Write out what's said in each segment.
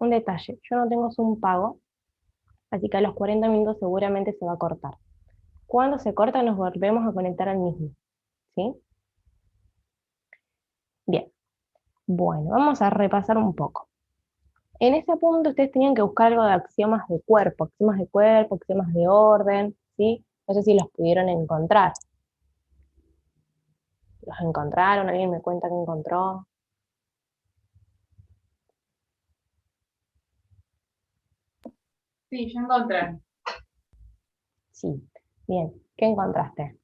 Un detalle, yo no tengo Zoom pago, así que a los 40 minutos seguramente se va a cortar. Cuando se corta nos volvemos a conectar al mismo, ¿sí? Bien, bueno, vamos a repasar un poco. En ese punto ustedes tenían que buscar algo de axiomas de cuerpo, axiomas de orden, ¿sí? No sé si los pudieron encontrar. ¿Los encontraron? ¿Alguien me cuenta qué encontró? Sí, yo encontré. Sí. Bien, ¿qué encontraste?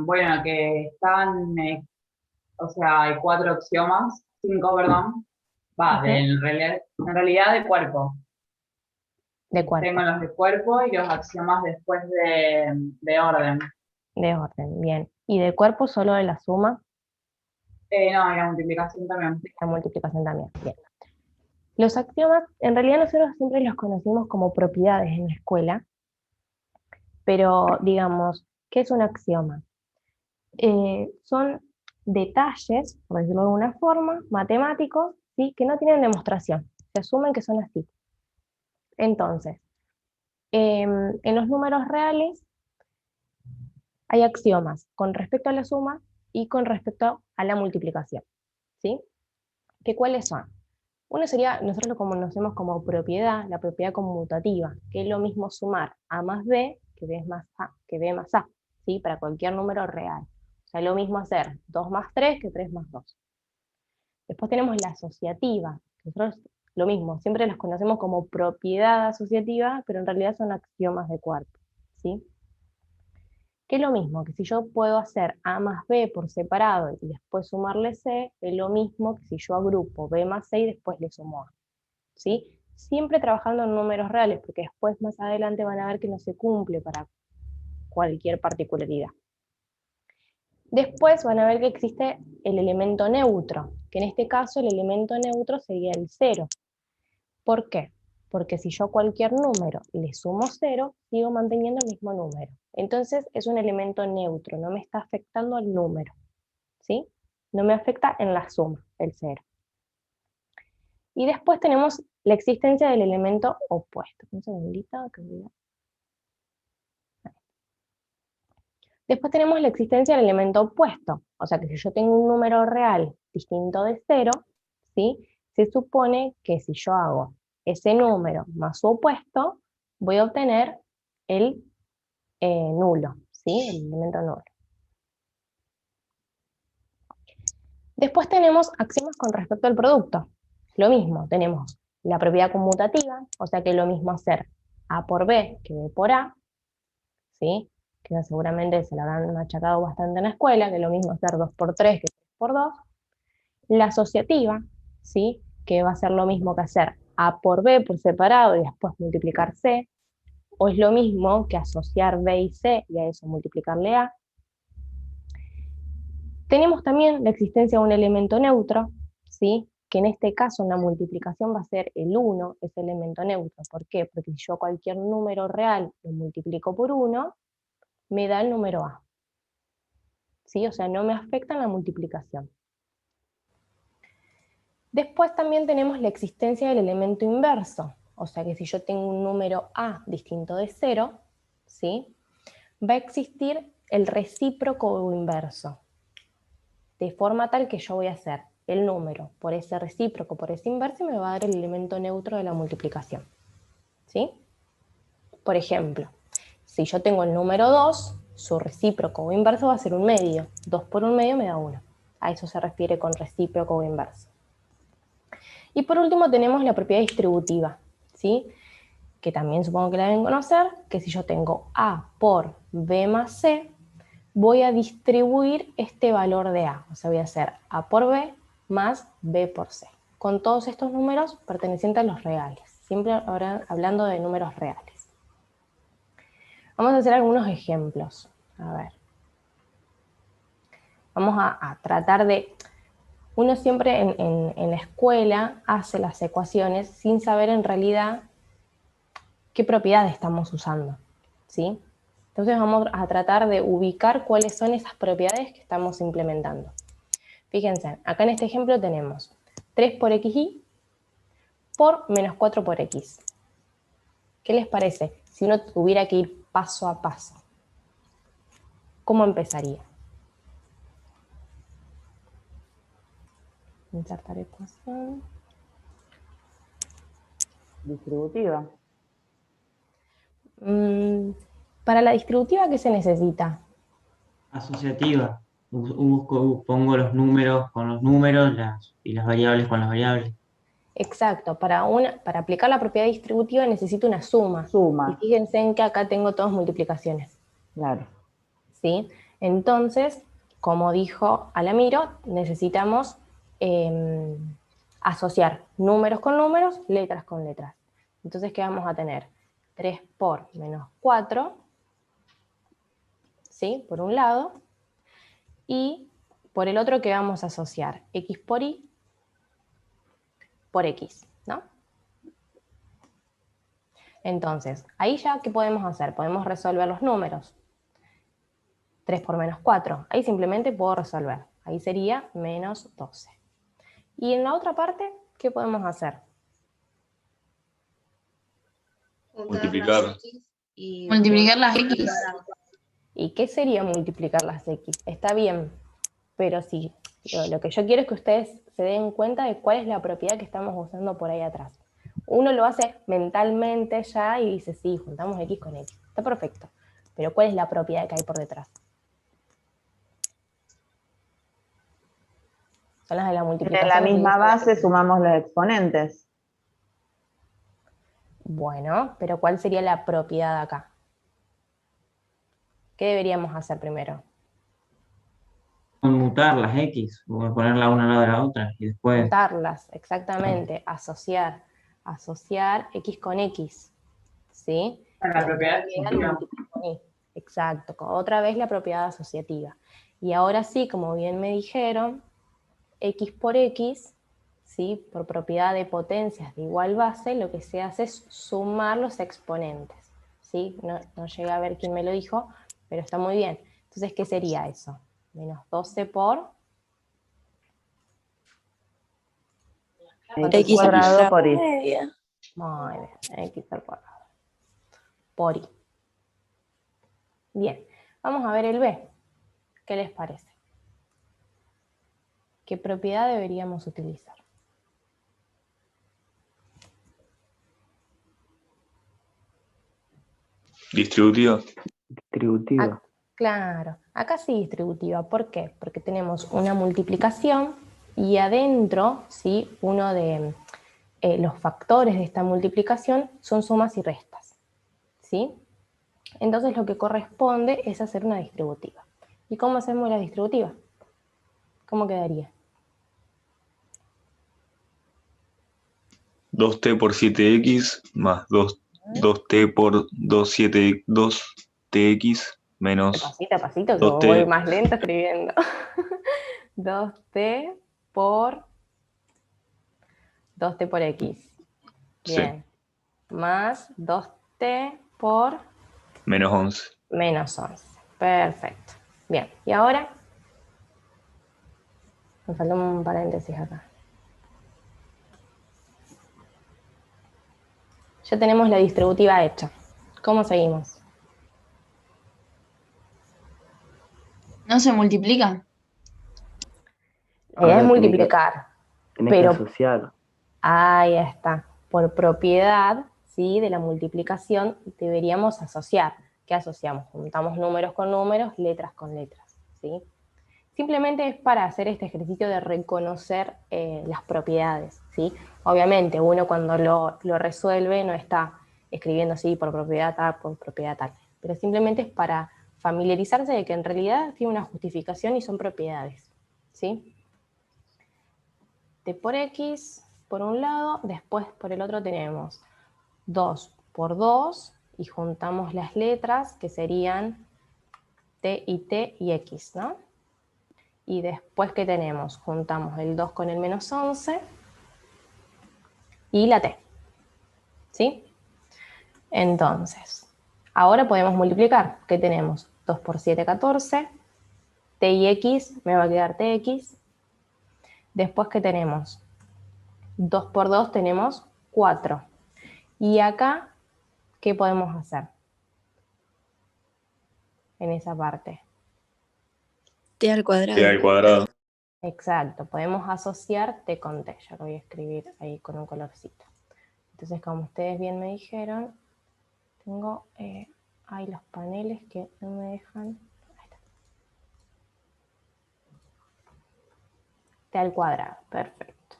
Bueno, que están, o sea, hay cuatro axiomas, cinco, perdón. Va, Ujú. en realidad de cuerpo. De Tengo cuerpo, los de cuerpo y los axiomas después de orden. de orden, bien. ¿Y de cuerpo solo de la suma? No, y la multiplicación también. De la multiplicación también, bien. Los axiomas, en realidad nosotros siempre los conocimos como propiedades en la escuela, pero digamos, ¿qué es un axioma? Son detalles, por decirlo de alguna forma, matemáticos, ¿sí? Que no tienen demostración, se asumen que son así. Entonces, en los números reales hay axiomas con respecto a la suma y con respecto a la multiplicación, ¿sí? ¿Qué cuáles son? Uno sería, nosotros lo conocemos como propiedad, la propiedad conmutativa, que es lo mismo sumar a más b que b más a, que b más a, ¿sí? Para cualquier número real. O sea, lo mismo hacer 2 más 3 que 3 más 2. Después tenemos la asociativa, nosotros lo mismo, siempre las conocemos como propiedad asociativa, pero en realidad son axiomas de cuerpo, ¿sí? Que es lo mismo, que si yo puedo hacer A más B por separado y después sumarle C, es lo mismo que si yo agrupo B más C y después le sumo A, ¿sí? Siempre trabajando en números reales, porque después más adelante van a ver que no se cumple para cualquier particularidad. Después van a ver que existe el elemento neutro, que en este caso el elemento neutro sería el cero. ¿Por qué? Porque si yo a cualquier número le sumo cero, sigo manteniendo el mismo número. Entonces es un elemento neutro, no me está afectando al número, ¿sí? No me afecta en la suma, el cero. Y después tenemos la existencia del elemento opuesto. Un segundito, que voy a... Después tenemos la existencia del elemento opuesto, o sea que si yo tengo un número real distinto de cero, ¿sí? Se supone que si yo hago ese número más su opuesto, voy a obtener el nulo, ¿sí? El elemento nulo. Después tenemos axiomas con respecto al producto. Lo mismo, tenemos la propiedad conmutativa, o sea que es lo mismo hacer A por B que B por A, ¿sí? Que seguramente se la habrán machacado bastante en la escuela, que es lo mismo hacer 2 por 3 que 3 por 2. La asociativa, ¿sí? Que va a ser lo mismo que hacer A por B por separado y después multiplicar C, o es lo mismo que asociar B y C y a eso multiplicarle A. Tenemos también la existencia de un elemento neutro, ¿sí? Que en este caso en la multiplicación va a ser el 1, ese elemento neutro. ¿Por qué? Porque si yo cualquier número real lo multiplico por 1, me da el número A, ¿sí? O sea, no me afecta en la multiplicación. Después también tenemos la existencia del elemento inverso, o sea que si yo tengo un número A distinto de 0, ¿sí? Va a existir el recíproco o inverso, de forma tal que yo voy a hacer el número por ese recíproco, por ese inverso, y me va a dar el elemento neutro de la multiplicación, ¿sí? Por ejemplo, si yo tengo el número 2, su recíproco o inverso va a ser un medio. 2 por un medio me da 1. A eso se refiere con recíproco o inverso. Y por último tenemos la propiedad distributiva, ¿sí? Que también supongo que la deben conocer, que si yo tengo A por B más C, voy a distribuir este valor de A. O sea, voy a hacer A por B más B por C. Con todos estos números pertenecientes a los reales. Siempre hablando de números reales. Vamos a hacer algunos ejemplos. A ver. Vamos a tratar de... Uno siempre en la escuela hace las ecuaciones sin saber en realidad qué propiedades estamos usando, ¿sí? Entonces vamos a tratar de ubicar cuáles son esas propiedades que estamos implementando. Fíjense, acá en este ejemplo tenemos 3 por xy por menos 4 por x. ¿Qué les parece? Si uno tuviera que ir paso a paso, ¿cómo empezaría? Insertar ecuación. Distributiva. Para la distributiva, ¿qué se necesita? Asociativa. Pongo los números con los números y las variables con las variables. Exacto, para aplicar la propiedad distributiva necesito una suma. Suma. Y fíjense en que acá tengo todas multiplicaciones. Claro. ¿Sí? Entonces, como dijo Alamiro, necesitamos asociar números con números, letras con letras. Entonces, ¿qué vamos a tener? 3 por menos 4, ¿sí? Por un lado. Y por el otro, ¿qué vamos a asociar? X por Y por X, ¿no? Entonces, ahí ya, ¿qué podemos hacer? Podemos resolver los números. 3 por menos 4. Ahí simplemente puedo resolver. Ahí sería menos 12. Y en la otra parte, ¿qué podemos hacer? Multiplicar. Multiplicar las X. ¿Y qué sería multiplicar las X? Está bien, pero sí, lo que yo quiero es que ustedes se den cuenta de cuál es la propiedad que estamos usando por ahí atrás. Uno lo hace mentalmente ya y dice, sí, juntamos X con X. Está perfecto. Pero ¿cuál es la propiedad que hay por detrás? Son las de la multiplicación. En la misma base sumamos los exponentes. Bueno, pero ¿cuál sería la propiedad acá? ¿Qué deberíamos hacer primero? Conmutar las X, o ponerla una al lado de la otra, y después... Juntarlas, exactamente, asociar X con X, ¿sí? La propiedad Exacto, otra vez la propiedad asociativa. Y ahora sí, como bien me dijeron, X por X, ¿sí? Por propiedad de potencias de igual base, lo que se hace es sumar los exponentes, ¿sí? No llegué a ver quién me lo dijo, pero está muy bien. Entonces, ¿qué sería eso? Menos 12 por... X cuadrado por Y. Muy bien, X al cuadrado. Por Y. Bien, vamos a ver el B. ¿Qué les parece? ¿Qué propiedad deberíamos utilizar? Distributiva. Distributiva. Claro, acá sí distributiva. ¿Por qué? Porque tenemos una multiplicación y adentro, ¿sí? Uno de los factores de esta multiplicación son sumas y restas, ¿sí? Entonces lo que corresponde es hacer una distributiva. ¿Y cómo hacemos la distributiva? ¿Cómo quedaría? 2t por 7x más 2t por 2tx menos Pasito a pasito, que 2t. voy más lento escribiendo. 2t por x. Bien. Sí. Más 2t por menos 11. Menos 11. Perfecto. Bien. ¿Y ahora? Me falta un paréntesis acá. Ya tenemos la distributiva hecha. ¿Cómo seguimos? ¿No se multiplica? La idea es multiplicar. Tenés que asociar. Ahí está. Por propiedad, ¿sí? De la multiplicación deberíamos asociar. ¿Qué asociamos? Juntamos números con números, letras con letras, ¿sí? Simplemente es para hacer este ejercicio de reconocer las propiedades, ¿sí? Obviamente uno cuando lo resuelve no está escribiendo así por propiedad tal, pero simplemente es para familiarizarse de que en realidad tiene una justificación y son propiedades, ¿sí? T por X por un lado, después por el otro tenemos 2 por 2 y juntamos las letras que serían T y X, ¿no? Y después, ¿qué tenemos? Juntamos el 2 con el menos 11 y la T, ¿sí? Entonces, ahora podemos multiplicar. ¿Qué tenemos? 2 por 7, 14. T y X, me va a quedar TX. Después, ¿qué tenemos? 2 por 2 tenemos 4. Y acá, ¿qué podemos hacer? En esa parte. T al cuadrado. T al cuadrado. Exacto, podemos asociar T con T. Yo lo voy a escribir ahí con un colorcito. Entonces, como ustedes bien me dijeron, tengo ahí los paneles que no me dejan. Ahí está. T al cuadrado, perfecto.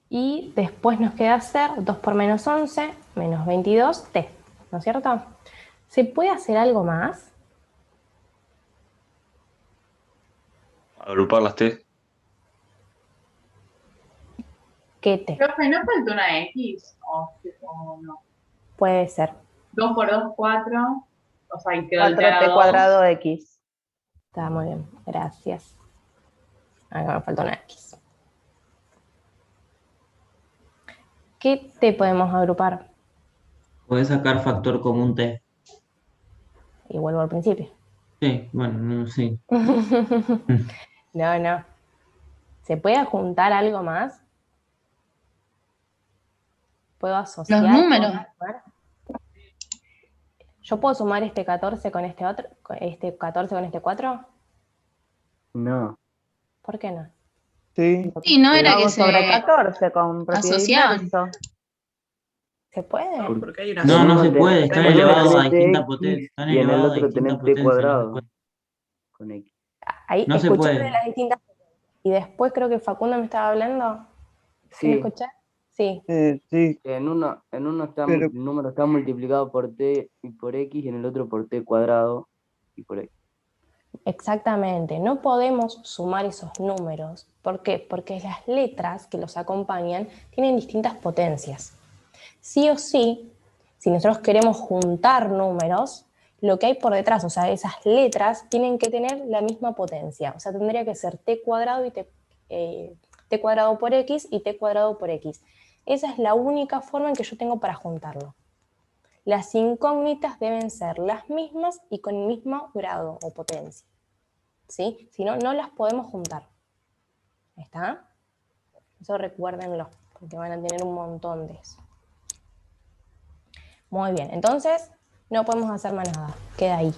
Y después nos queda hacer 2 por menos 11, menos 22, T, ¿no es cierto? ¿Se puede hacer algo más? Agrupar las T. ¿Qué T? Profe, ¿no falta una X? O no. Puede ser. 2 por 2, 4. O sea, y quedó el 4t cuadrado x. Está muy bien, gracias. Acá me falta una X. ¿Qué T podemos agrupar? Podés sacar factor común T. Y vuelvo al principio. Sí, bueno, no sé. No. ¿Se puede juntar algo más? ¿Puedo asociar? Los números. ¿Puedo sumar? ¿Yo puedo sumar este 14 con este otro? ¿Este 14 con este 4? No. ¿Por qué no? Sí. Sí, no era que Hago sobre se 14 con propiedad asociaban. inverso. ¿Se puede? Porque hay una No, En no uno se ten- puede, están en uno elevados a tenés distintas X potencias. Están y en el elevados a otro distintas tenés T potencias. No se cuadrado puede. con X. Ahí No se escuché puede. de las distintas. Y después creo que Facundo me estaba hablando. ¿Sí Sí, escuché? Sí. Sí, en uno está, Pero- el número está multiplicado por T y por X y en el otro por T cuadrado y por X. Exactamente, no podemos sumar esos números. ¿Por qué? Porque las letras que los acompañan tienen distintas potencias. Sí o sí, si nosotros queremos juntar números, lo que hay por detrás, o sea, esas letras tienen que tener la misma potencia. O sea, tendría que ser t cuadrado y t cuadrado por x y t cuadrado por x. Esa es la única forma en que yo tengo para juntarlo. Las incógnitas deben ser las mismas y con el mismo grado o potencia. ¿Sí? Si no, no las podemos juntar. ¿Está? Eso recuérdenlo, porque van a tener un montón de eso. Muy bien, entonces no podemos hacer más nada, queda ahí.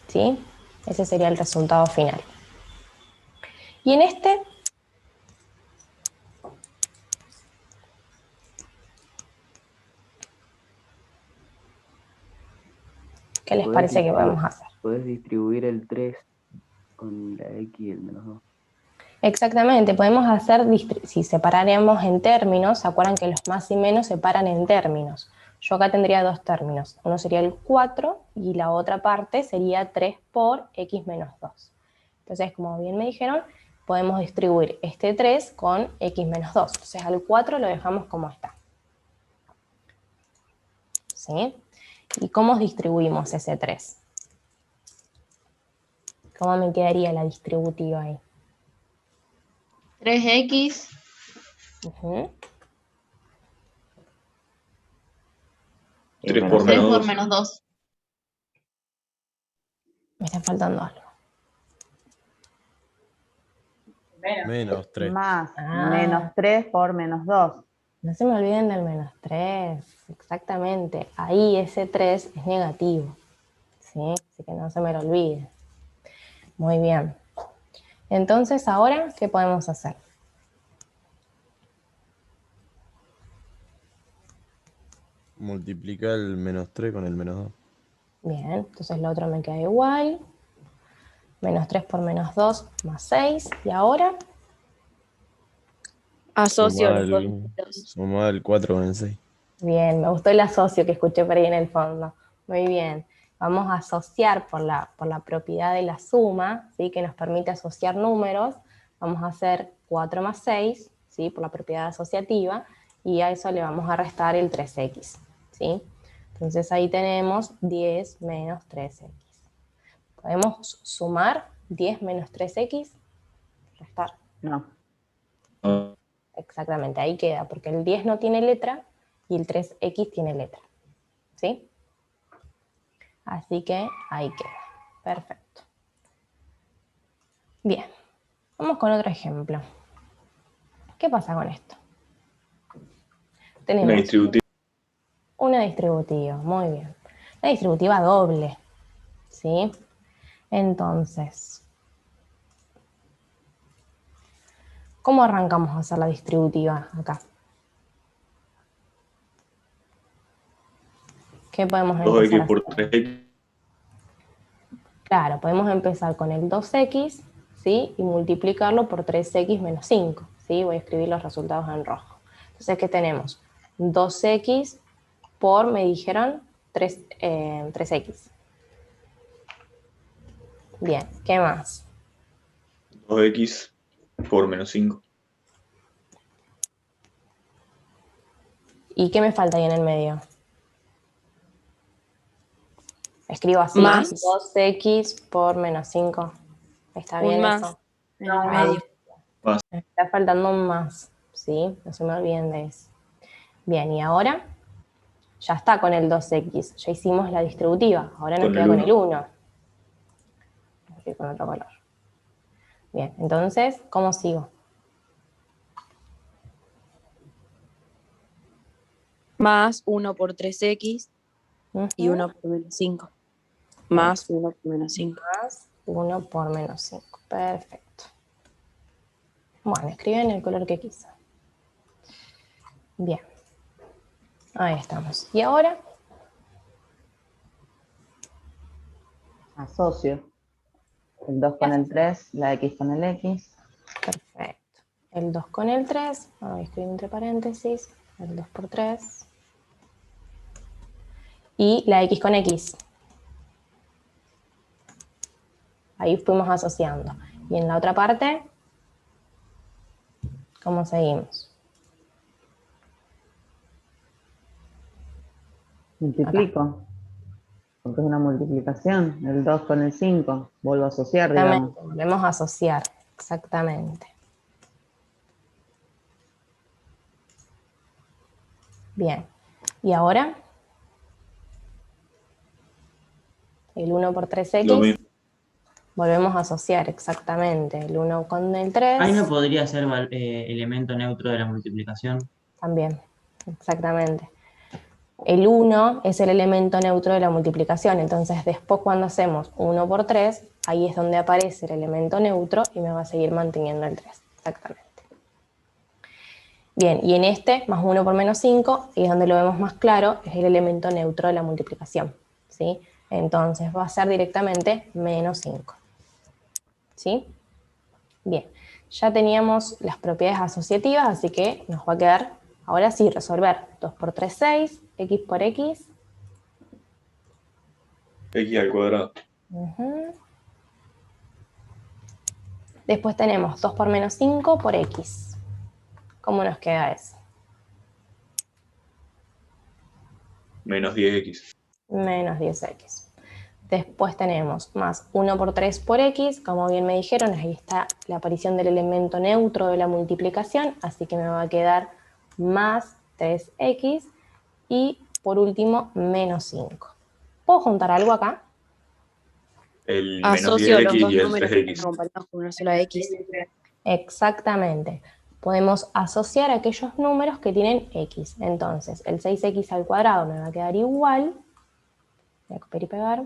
¿Sí? Ese sería el resultado final. Y en este, ¿qué les parece que podemos hacer? Podés distribuir el 3 con la X y el menos 2. Exactamente, podemos hacer, si separáramos en términos, ¿se acuerdan que los más y menos separan en términos? Yo acá tendría dos términos, uno sería el 4 y la otra parte sería 3 por x menos 2. Entonces, como bien me dijeron, podemos distribuir este 3 con x menos 2. Entonces al 4 lo dejamos como está. ¿Sí? ¿Y cómo distribuimos ese 3? ¿Cómo me quedaría la distributiva ahí? 3x Uh-huh. 3 por 3 menos por 2. menos 2. Me está faltando algo. Menos 3. Más Ah. menos 3 por menos 2. No se me olviden del menos 3, exactamente. Ahí ese 3 es negativo, ¿sí? Así que no se me lo olvide. Muy bien. Entonces, ahora, ¿qué podemos hacer? Multiplica el menos 3 con el menos 2. Bien, entonces lo otro me queda igual. Menos 3 por menos 2 más 6. ¿Y ahora? Asocio los dos números. Sumá el 4 con el 6. Bien, me gustó el asocio que escuché por ahí en el fondo. Muy bien. Vamos a asociar por la propiedad de la suma, ¿sí? Que nos permite asociar números. Vamos a hacer 4 más 6, ¿sí? Por la propiedad asociativa, y a eso le vamos a restar el 3x, ¿sí? Entonces ahí tenemos 10 menos 3x. ¿Podemos sumar 10 menos 3x? Restar. No. Exactamente, ahí queda, porque el 10 no tiene letra y el 3x tiene letra, ¿sí? Así que ahí queda. Perfecto. Bien, vamos con otro ejemplo. ¿Qué pasa con esto? Una Tenemos distributiva. una distributiva, muy bien. Una distributiva doble, ¿sí? Entonces, ¿cómo arrancamos a hacer la distributiva acá? ¿Qué podemos empezar 2x a por hacer? 3x. Claro, podemos empezar con el 2x, ¿sí? Y multiplicarlo por 3x menos 5, ¿sí? Voy a escribir los resultados en rojo. Entonces, ¿qué tenemos? 2x por, me dijeron, 3x. Bien, ¿qué más? 2x por menos 5. ¿Y qué me falta ahí en el medio? Escribo así, Más. 2x por menos 5. ¿Está Un bien más eso? en el medio. Más. Me está faltando un más, ¿sí? No se me olviden de eso. Bien, y ahora ya está con el 2x. Ya hicimos la distributiva. Ahora nos Con queda el con el 1. 1. Voy a ir con otro color. Bien, entonces, ¿cómo sigo? Más 1 por 3x y Ujú. 1 por menos 5. Más 1 por menos 5. Más 1 por menos 5. Perfecto. Bueno, escriben el color que quise. Bien. Ahí estamos. Y ahora, Asocio. El 2 con el 3, la X con el X. perfecto. El 2 con el 3. Voy a escribir entre paréntesis. El 2 por 3. Y la X con X. Ahí fuimos asociando. Y en la otra parte, ¿cómo seguimos? Multiplico. Porque es una multiplicación. El 2 con el 5. Vuelvo a asociar, digamos. Exactamente, volvemos a asociar. Exactamente. Bien. ¿Y ahora? El 1 por Lo 3x. mismo. Volvemos a asociar, exactamente. El 1 con el 3. Ahí no podría ser elemento neutro de la multiplicación. También, exactamente. El 1 es el elemento neutro de la multiplicación, entonces después cuando hacemos 1 por 3, ahí es donde aparece el elemento neutro y me va a seguir manteniendo el 3, exactamente. Bien, y en este, más 1 por menos 5, y es donde lo vemos más claro, es el elemento neutro de la multiplicación, ¿sí? Entonces va a ser directamente menos 5, ¿sí? Bien, ya teníamos las propiedades asociativas, así que nos va a quedar, ahora sí, resolver 2 por 3, 6, x por x. X al cuadrado. Después tenemos 2 por menos 5 por x. ¿Cómo nos queda eso? Menos 10x. Menos 10x. Después tenemos más 1 por 3 por x, como bien me dijeron, ahí está la aparición del elemento neutro de la multiplicación, así que me va a quedar más 3x y por último menos 5. ¿Puedo juntar algo acá? El menos Asocio los 10x dos y el números que están 3x. acompañados con una sola X. Exactamente. Podemos asociar aquellos números que tienen x. Entonces, el 6x al cuadrado me va a quedar igual. Voy a copiar y pegar.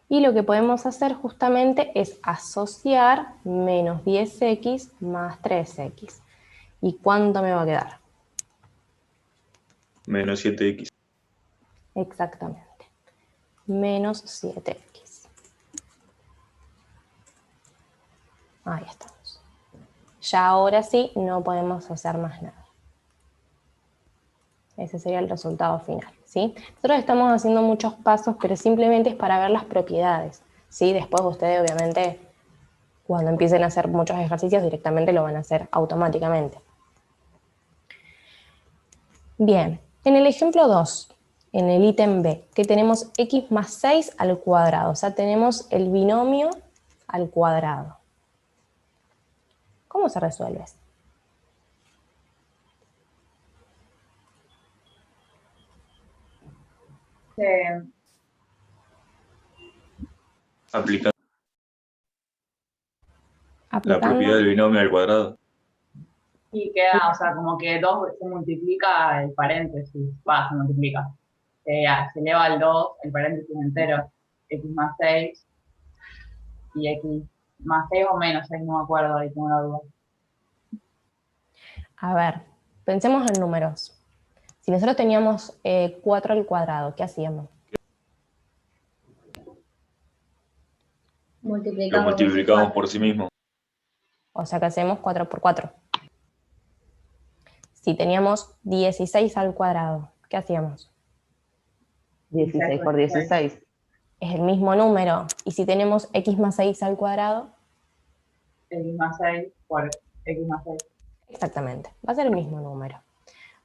Y lo que podemos hacer justamente es asociar menos 10x más 3x. ¿Y cuánto me va a quedar? Menos 7x. Exactamente. Menos 7x. Ahí estamos. Ya ahora sí no podemos hacer más nada. Ese sería el resultado final, ¿sí? Nosotros estamos haciendo muchos pasos, pero simplemente es para ver las propiedades, ¿sí? Después ustedes, obviamente, cuando empiecen a hacer muchos ejercicios, directamente lo van a hacer automáticamente. Bien, en el ejemplo 2, en el ítem B, que tenemos x más 6 al cuadrado, o sea, tenemos el binomio al cuadrado. ¿Cómo se resuelve esto? Aplicando la Aplicando. propiedad del binomio al cuadrado. Y queda, o sea, como que 2 se multiplica el paréntesis, se multiplica. Se eleva al 2, el paréntesis entero, x más 6 y x más 6 o menos 6, no me acuerdo, ahí tengo la duda. A ver, pensemos en números. Si nosotros teníamos 4 al cuadrado, ¿qué hacíamos? Lo Multiplicamos multiplicamos por sí mismo. O sea que hacemos 4 por 4. Si teníamos 16 al cuadrado, ¿qué hacíamos? 16 por 16. Es el mismo número. Y si tenemos x más 6 al cuadrado, X más 6 por x más 6. exactamente, va a ser el mismo número.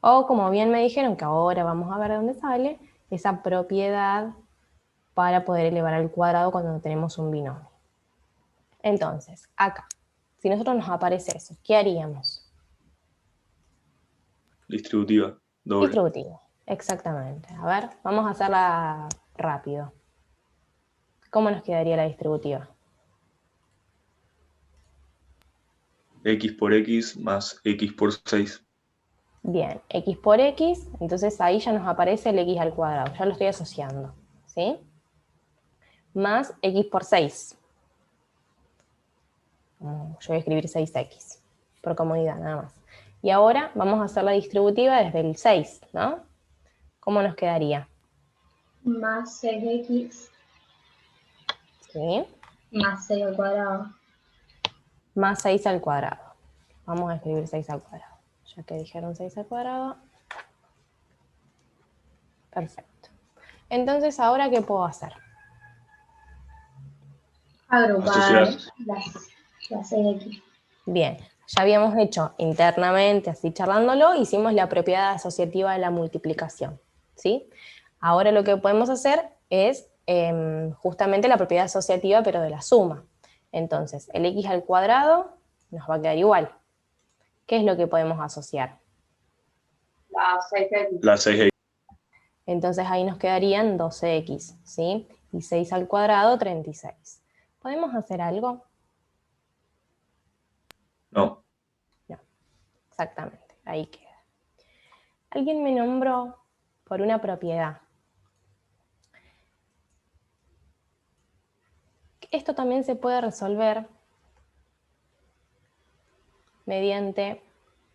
O como bien me dijeron, que ahora vamos a ver de dónde sale, esa propiedad para poder elevar al cuadrado cuando tenemos un binomio. Entonces, acá, si nosotros nos aparece eso, ¿qué haríamos? Distributiva, doble. Distributivo, exactamente. A ver, vamos a hacerla rápido. ¿Cómo nos quedaría la distributiva? X por X más X por 6. Bien, x por x, entonces ahí ya nos aparece el x al cuadrado, ya lo estoy asociando, ¿sí? Más x por 6. Yo voy a escribir 6x, por comodidad nada más. Y ahora vamos a hacer la distributiva desde el 6, ¿no? ¿Cómo nos quedaría? más 6x ¿Sí? más 6 al cuadrado. Más 6 al cuadrado. Vamos a escribir 6 al cuadrado. Ya que dijeron 6 al cuadrado. Perfecto. Entonces, ¿ahora qué puedo hacer? Agrupar Asociar. las 6x. Bien, ya habíamos hecho internamente, así charlándolo, hicimos la propiedad asociativa de la multiplicación, ¿sí? Ahora lo que podemos hacer es justamente la propiedad asociativa, pero de la suma. Entonces, el x al cuadrado nos va a quedar igual. ¿Qué es lo que podemos asociar? La 6x. La 6X. Entonces ahí nos quedarían 12x, ¿sí? Y 6 al cuadrado, 36. ¿Podemos hacer algo? No. No, exactamente, ahí queda. Alguien me nombró por una propiedad. Esto también se puede resolver mediante,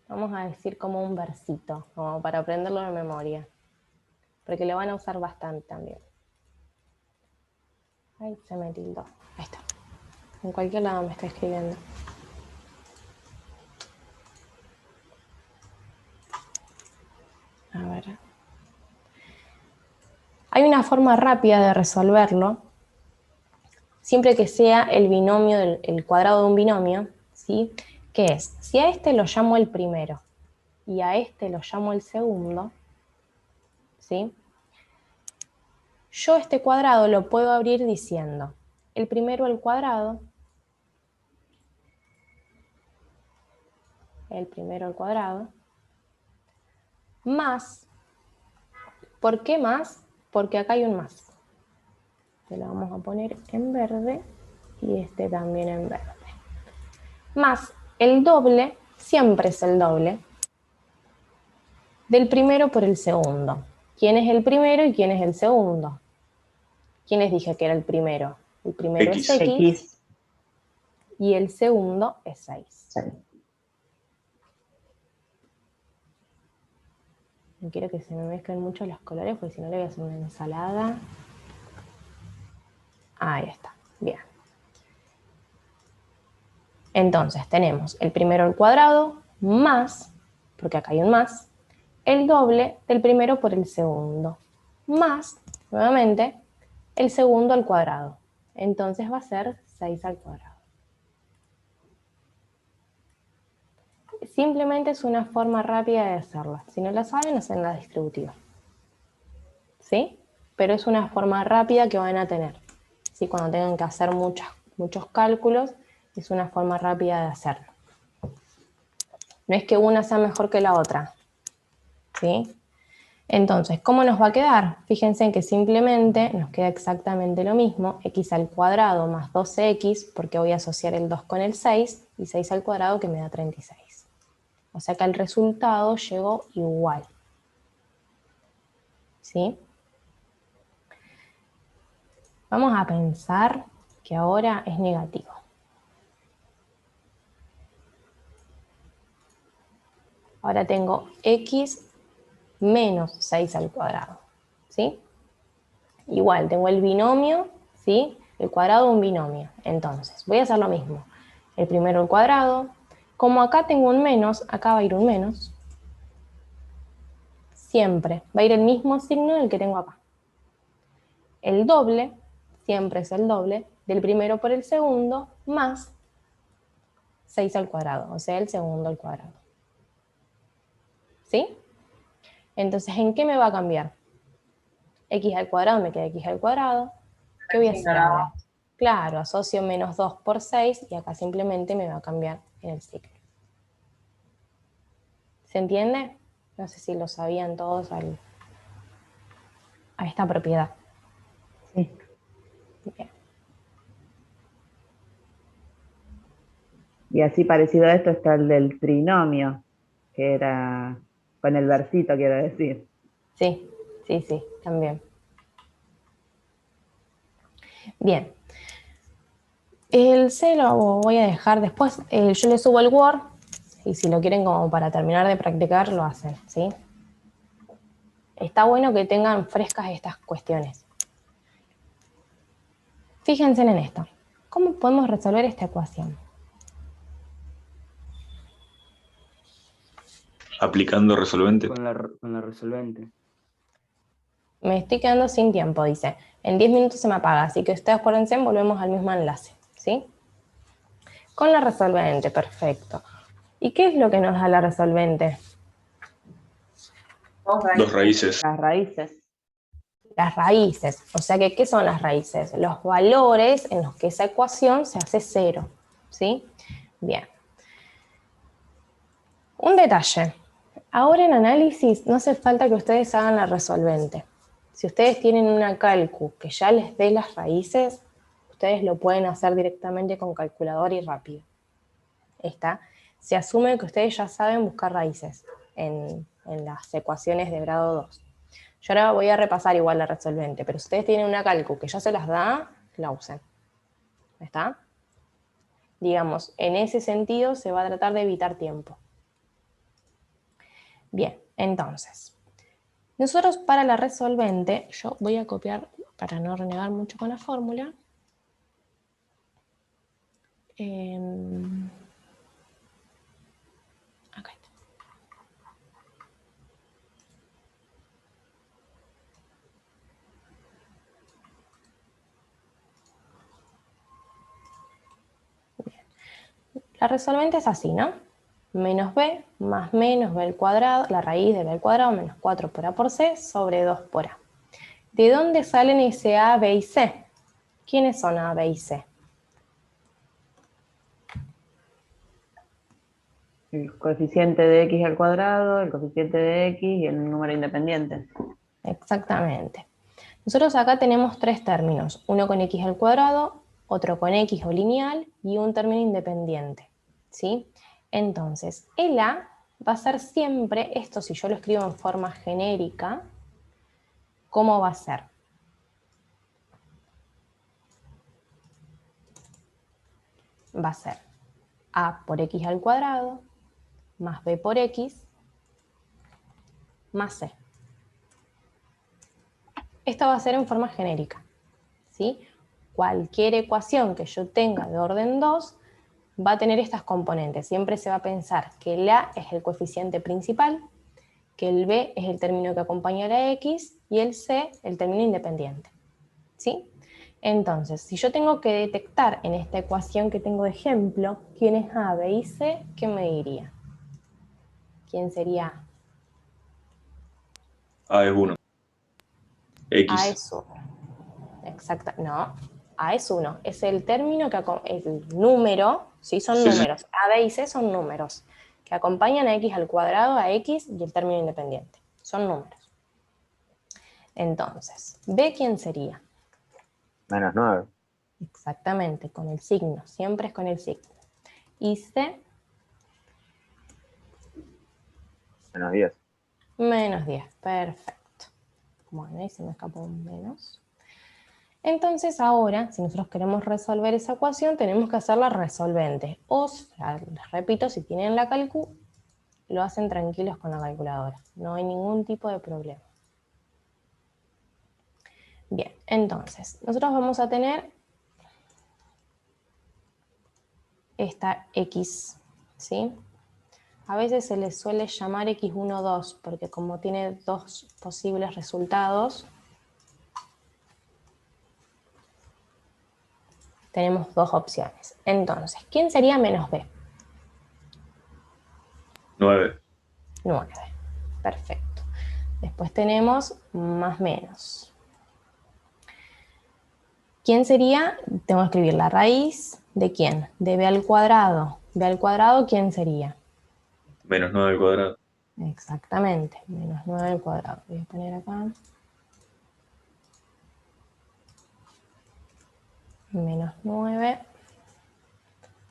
vamos a decir como un versito, como para aprenderlo de memoria, porque lo van a usar bastante también. Ay, se me tildó. Ahí está. En cualquier lado me está escribiendo. A ver. Hay una forma rápida de resolverlo, siempre que sea el binomio, el cuadrado de un binomio, ¿sí? Que es, si a este lo llamo el primero y a este lo llamo el segundo, ¿sí? Yo este cuadrado lo puedo abrir diciendo el primero al cuadrado, más, ¿por qué más? Porque acá hay un más. Este lo vamos a poner en verde y este también en verde. Más el doble, siempre es el doble, del primero por el segundo. ¿Quién es el primero y quién es el segundo? ¿Quién les dije que era el primero? El primero X. es X X. y el segundo es 6. Sí. No quiero que se me mezclen mucho los colores porque si no le voy a hacer una ensalada. Ahí está, bien. Entonces tenemos el primero al cuadrado más, porque acá hay un más, el doble del primero por el segundo, más, nuevamente, el segundo al cuadrado. Entonces va a ser 6 al cuadrado. Simplemente es una forma rápida de hacerla. Si no la saben, hacen la distributiva. ¿Sí? Pero es una forma rápida que van a tener. ¿Sí? Cuando tengan que hacer muchos cálculos, es una forma rápida de hacerlo. No es que una sea mejor que la otra. ¿Sí? Entonces, ¿cómo nos va a quedar? Fíjense en que simplemente nos queda exactamente lo mismo, x al cuadrado más 12x, porque voy a asociar el 2 con el 6, y 6 al cuadrado que me da 36. O sea que el resultado llegó igual. ¿Sí? Vamos a pensar que ahora es negativo. Ahora tengo x menos 6 al cuadrado. ¿Sí? Igual, tengo el binomio, ¿sí? El cuadrado de un binomio. Entonces, voy a hacer lo mismo. El primero al cuadrado. Como acá tengo un menos, acá va a ir un menos. Siempre va a ir el mismo signo del que tengo acá. El doble, siempre es el doble, del primero por el segundo, más 6 al cuadrado, o sea, el segundo al cuadrado. ¿Sí? Entonces, ¿en qué me va a cambiar? X al cuadrado me queda X al cuadrado. ¿Qué voy a hacer ahora? Claro, asocio menos 2 por 6 y acá simplemente me va a cambiar en el ciclo. ¿Se entiende? No sé si lo sabían todos a esta propiedad. Sí. Bien. Y así parecido a esto está el del trinomio, que era con el versito, quiero decir. Sí, sí, sí, también. Bien. El C lo voy a dejar después. Yo le subo el Word y si lo quieren como para terminar de practicar, lo hacen, ¿sí? Está bueno que tengan frescas estas cuestiones. Fíjense en esto. ¿Cómo podemos resolver esta ecuación? Aplicando resolvente. Con la resolvente. Me estoy quedando sin tiempo, dice. En 10 minutos se me apaga, así que ustedes acuérdense, volvemos al mismo enlace, ¿sí? Con la resolvente, perfecto. ¿Y qué es lo que nos da la resolvente? Dos raíces. Las raíces. Las raíces. O sea que, ¿qué son las raíces? Los valores en los que esa ecuación se hace cero, ¿sí? Bien. Un detalle. Ahora en análisis no hace falta que ustedes hagan la resolvente. Si ustedes tienen una calcu que ya les dé las raíces, ustedes lo pueden hacer directamente con calculadora y rápido. Se asume que ustedes ya saben buscar raíces en las ecuaciones de grado 2. Yo ahora voy a repasar igual la resolvente, pero si ustedes tienen una calcu que ya se las da, la usen. ¿Está? Digamos, en ese sentido se va a tratar de evitar tiempo. Bien, entonces, nosotros para la resolvente, yo voy a copiar para no renegar mucho con la fórmula. Acá está. Bien. La resolvente es así, ¿no? Menos b más menos b al cuadrado, la raíz de b al cuadrado menos 4 por a por c sobre 2 por a. ¿De dónde salen ese a, b y c? ¿Quiénes son a, b y c? El coeficiente de x al cuadrado, el coeficiente de x y el número independiente. Exactamente. Nosotros acá tenemos tres términos, uno con x al cuadrado, otro con x o lineal y un término independiente, ¿sí? Entonces, el a va a ser siempre, esto si yo lo escribo en forma genérica, ¿cómo va a ser? Va a ser a por x al cuadrado más b por x más c. Esto va a ser en forma genérica, ¿sí? Cualquier ecuación que yo tenga de orden 2 va a tener estas componentes. Siempre se va a pensar que el a es el coeficiente principal, que el b es el término que acompaña a la x y el c el término independiente, ¿sí? Entonces, si yo tengo que detectar en esta ecuación que tengo de ejemplo quién es a, b y c, ¿qué me diría? ¿Quién sería A? A es 1. X. A es 1. Exacto. No, A es 1. Es el término que el número, ¿sí? Son Sí, sí. números. A, B y C son números que acompañan a x al cuadrado, a x y el término independiente. Son números. Entonces, B, ¿quién sería? Menos 9. Exactamente, con el signo. Siempre es con el signo. Y C, Menos 10. Menos 10, perfecto. Bueno, ahí se me escapó un menos. Entonces ahora, si nosotros queremos resolver esa ecuación, tenemos que hacerla resolvente. O sea, les repito, si tienen la calcu, lo hacen tranquilos con la calculadora. No hay ningún tipo de problema. Bien, entonces, nosotros vamos a tener esta X, ¿sí? A veces se le suele llamar X1, 2, porque como tiene dos posibles resultados, tenemos dos opciones. Entonces, ¿quién sería menos B? 9. 9. Perfecto. Después tenemos más menos. ¿Quién sería? Tengo que escribir la raíz de quién. De B al cuadrado. B al cuadrado, ¿quién sería? Menos 9 al cuadrado. Exactamente. Menos 9 al cuadrado. Voy a poner acá. Menos 9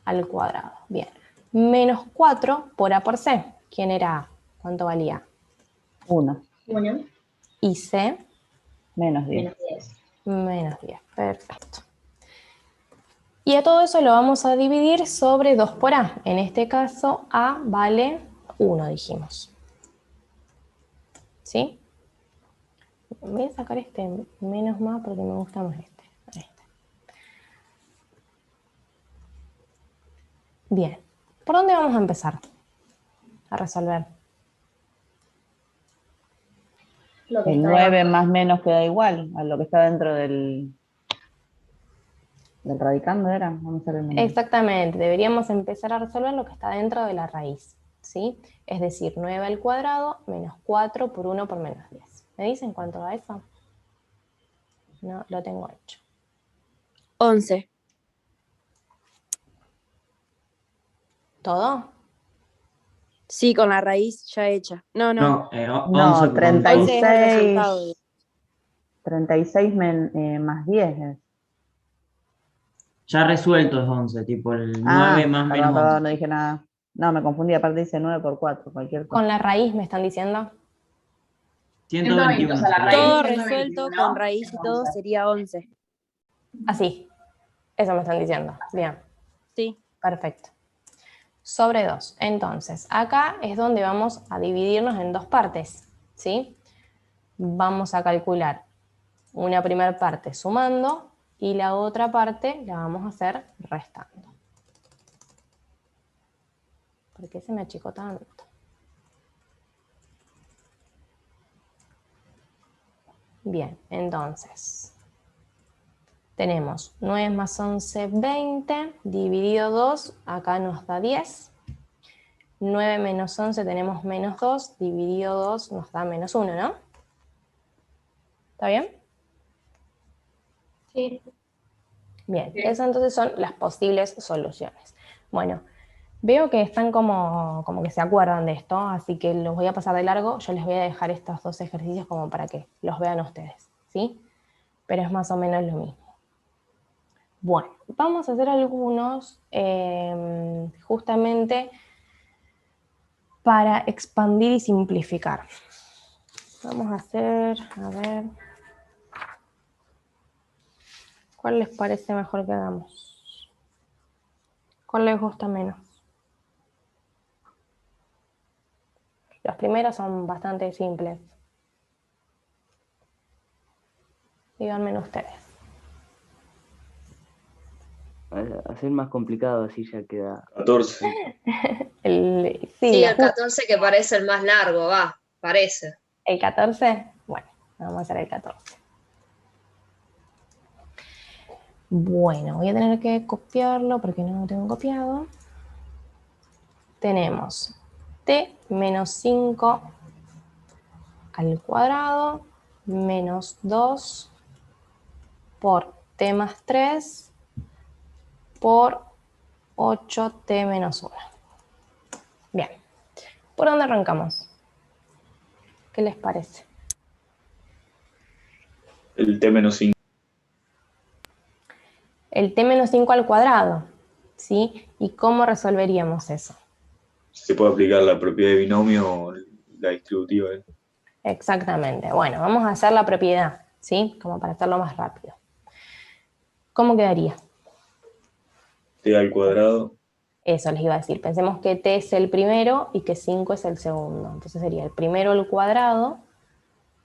al cuadrado. Bien. Menos 4 por A por C. ¿Quién era A? ¿Cuánto valía? 1. 1. Y C. Menos 10. Menos 10. Menos 10. Perfecto. Y a todo eso lo vamos a dividir sobre 2 por A. En este caso, A vale 1, dijimos. ¿Sí? Voy a sacar este menos más porque me gusta más este. Ahí está. Bien. ¿Por dónde vamos a empezar a resolver? Lo que El está 9 debajo. más menos queda igual a lo que está dentro del radicando, ¿era? Vamos a ver el número. Exactamente. Deberíamos empezar a resolver lo que está dentro de la raíz. ¿Sí? Es decir, 9 al cuadrado menos 4 por 1 por menos 10. ¿Me dicen cuánto da eso? No, lo tengo hecho. 11. ¿Todo? Sí, con la raíz ya hecha. No. No, No, 11 con 11 es el 36. resultado. 36 más 10 es. ya resuelto es 11, tipo el 9 Ah, más menos perdón, 11. no dije nada. No, me confundí, aparte dice 9 por 4, cualquier cosa. Con la raíz me están diciendo. 121. O sea, la sería. raíz Todo de resuelto 121 con raíz y es todo 11. sería 11. Así. Eso me están diciendo. Bien. Sí. Perfecto. Sobre 2. Entonces, acá es donde vamos a dividirnos en dos partes. ¿Sí? Vamos a calcular una primera parte sumando y la otra parte la vamos a hacer restando. ¿Por qué se me achicó tanto? Bien, entonces tenemos 9 más 11, 20, dividido 2, acá nos da 10. 9 menos 11 tenemos menos 2, dividido 2 nos da menos 1, ¿no? ¿Está bien? Sí. Bien, esas entonces son las posibles soluciones. Bueno, veo que están como que se acuerdan de esto, así que los voy a pasar de largo. Yo les voy a dejar estos dos ejercicios como para que los vean ustedes, ¿sí? Pero es más o menos lo mismo. Bueno, vamos a hacer algunos justamente para expandir y simplificar. Vamos a hacer, a ver, ¿cuál les parece mejor que hagamos? ¿Cuál les gusta menos? Los primeros son bastante simples. Díganme ustedes. Hacer más complicado, así ya queda. 14. Sí, el 14 que parece el más largo, va, parece. ¿El 14? Bueno, vamos a hacer el 14. Bueno, voy a tener que copiarlo porque no lo tengo copiado. Tenemos t menos 5 al cuadrado menos 2 por t más 3 por 8t menos 1. Bien, ¿por dónde arrancamos? ¿Qué les parece? El T menos 5. El t menos 5 al cuadrado, ¿sí? ¿Y cómo resolveríamos eso? Se puede aplicar la propiedad de binomio la distributiva. Exactamente. Bueno, vamos a hacer la propiedad, ¿sí? Como para hacerlo más rápido. ¿Cómo quedaría? T al cuadrado. Eso les iba a decir. Pensemos que t es el primero y que 5 es el segundo. Entonces sería el primero al cuadrado.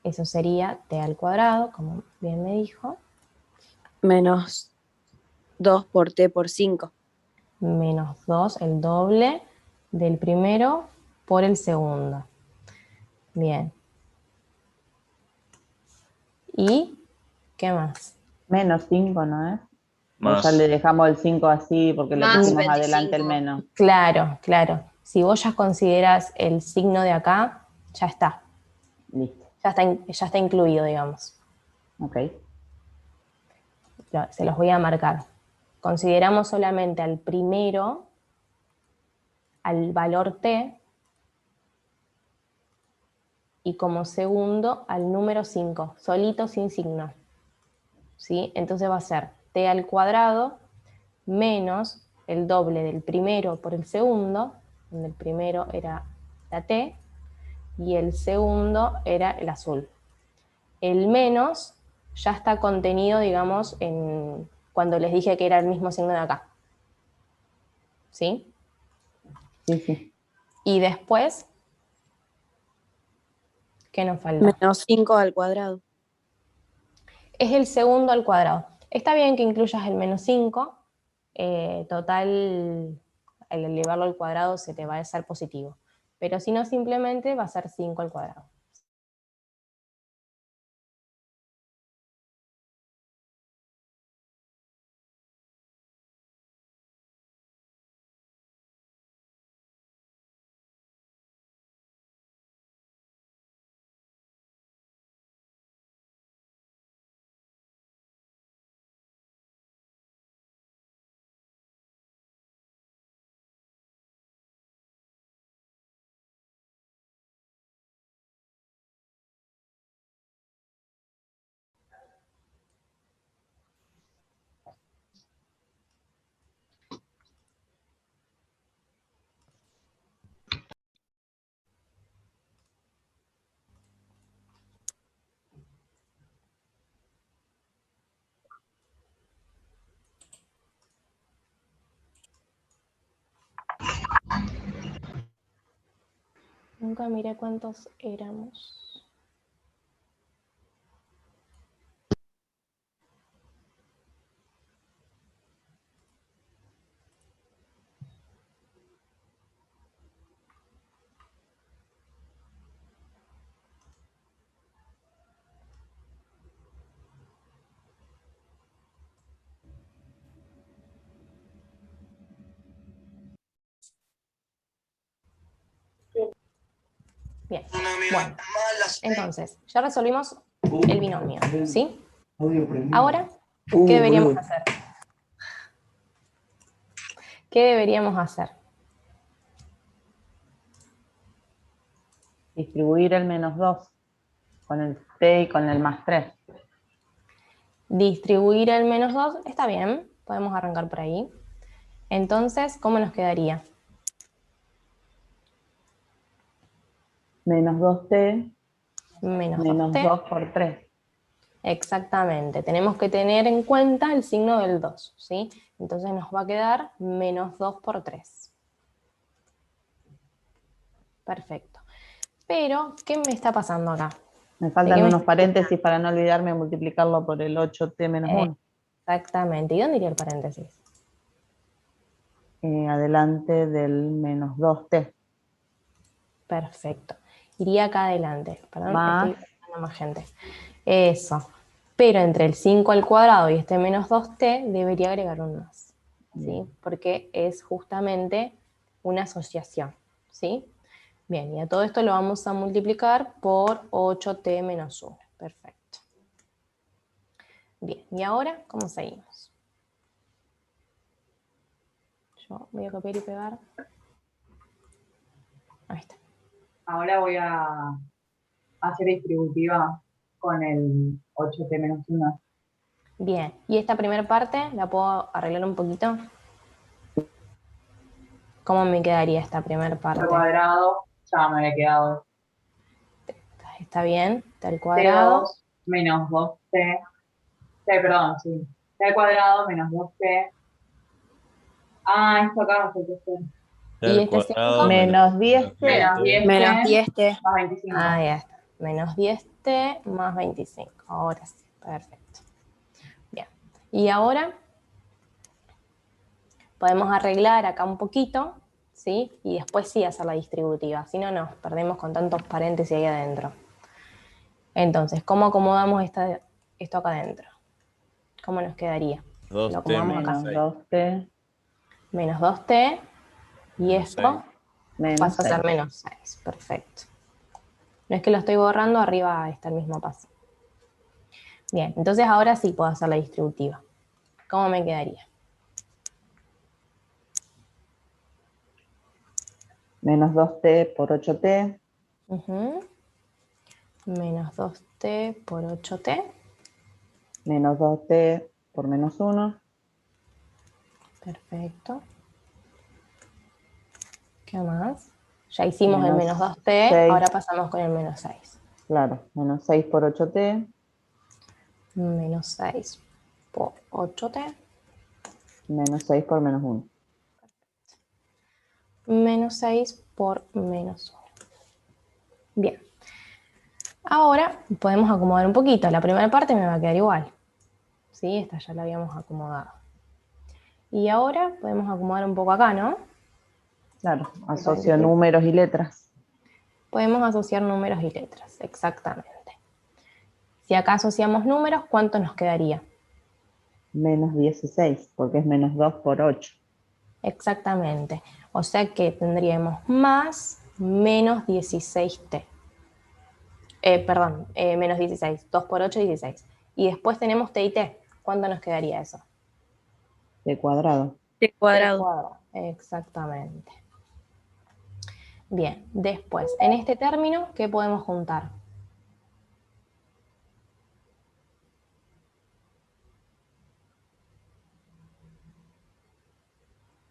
Eso sería t al cuadrado, como bien me dijo. Menos 2 por t por 5. Menos 2, el doble del primero por el segundo. Bien. ¿Y qué más? Menos 5, ¿no es? Más. O ya le dejamos el 5 así porque le Más pusimos 25. adelante el menos. Claro, claro. Si vos ya consideras el signo de acá, ya está. Listo. Ya está incluido, digamos. Ok. Se los voy a marcar. Consideramos solamente al primero, al valor t, y como segundo al número 5, solito sin signo. ¿Sí? Entonces va a ser t al cuadrado menos el doble del primero por el segundo, donde el primero era la t, y el segundo era el azul. El menos ya está contenido, digamos, cuando les dije que era el mismo signo de acá. ¿Sí? Sí, sí. Y después, ¿qué nos falta? Menos 5 al cuadrado. Es el segundo al cuadrado. Está bien que incluyas el menos 5, total, al elevarlo al cuadrado se te va a ser positivo. Pero si no, simplemente va a ser 5 al cuadrado. Nunca miré cuántos éramos. Bien, bueno, entonces, ya resolvimos el binomio, ¿sí? Ahora, ¿qué deberíamos hacer? ¿Qué deberíamos hacer? Distribuir el menos 2 con el t y con el más 3. Distribuir el menos 2, está bien, podemos arrancar por ahí. Entonces, ¿cómo nos quedaría? Menos 2t Menos menos 2t. 2 por 3. Exactamente, tenemos que tener en cuenta el signo del 2, ¿sí? Entonces nos va a quedar menos 2 por 3. Perfecto. Pero, ¿qué me está pasando acá? Me faltan unos paréntesis para no olvidarme de multiplicarlo por el 8t menos 1. Exactamente. ¿Y dónde iría el paréntesis? Adelante del menos 2t. Perfecto. Iría acá adelante. Perdón, Más. estoy buscando más gente. Eso. Pero entre el 5 al cuadrado y este menos 2t debería agregar un más. ¿Sí? Porque es justamente una asociación. ¿Sí? Bien, y a todo esto lo vamos a multiplicar por 8t menos 1. Perfecto. Bien, y ahora, ¿cómo seguimos? Yo voy a copiar y pegar. Ahí está. Ahora voy a hacer distributiva con el 8t menos 1. Bien, y esta primera parte la puedo arreglar un poquito. ¿Cómo me quedaría esta primera parte? Al cuadrado ya me había quedado está bien, t al T2 cuadrado. menos 2t. Perdón, sí. T al cuadrado menos 2t. Esto acá va a ser t. T Y al este cuadrado 5. Menos 10t. Menos 10t Menos 10t. más 25. Ahí está. Menos 10t más 25. Ahora sí, perfecto. Bien. Y ahora podemos arreglar acá un poquito, ¿sí? Y después sí hacer la distributiva. Si no, nos perdemos con tantos paréntesis ahí adentro. Entonces, ¿cómo acomodamos esto acá adentro? ¿Cómo nos quedaría? Lo 2t acomodamos acá. Menos 2t. Menos 2t. Y Menos esto 6. Menos pasa a ser 6. menos 6. Perfecto. No es que lo estoy borrando, arriba está el mismo paso. Bien, entonces ahora sí puedo hacer la distributiva. ¿Cómo me quedaría? Menos 2t por 8t. Ujú. Menos 2t por 8t. Menos 2t por menos 1. Perfecto. ¿Qué más? Ya hicimos el menos Menos 2t, 6. ahora pasamos con el menos 6. Claro, menos 6 por 8t. Menos 6 por 8t. Menos 6 por menos 1. Menos 6 por menos 1. Bien. Ahora podemos acomodar un poquito. La primera parte me va a quedar igual. ¿Sí? Esta ya la habíamos acomodado. Y ahora podemos acomodar un poco acá, ¿no? Claro, asocio números y letras. Podemos asociar números y letras, exactamente. Si acá asociamos números, ¿cuánto nos quedaría? Menos 16, porque es menos 2 por 8. Exactamente. O sea que tendríamos más menos 16t. Perdón, menos 16. 2 por 8, 16. Y después tenemos t y t. ¿Cuánto nos quedaría eso? T cuadrado. T cuadrado. T cuadrado. Exactamente. Bien, después, en este término, ¿qué podemos juntar?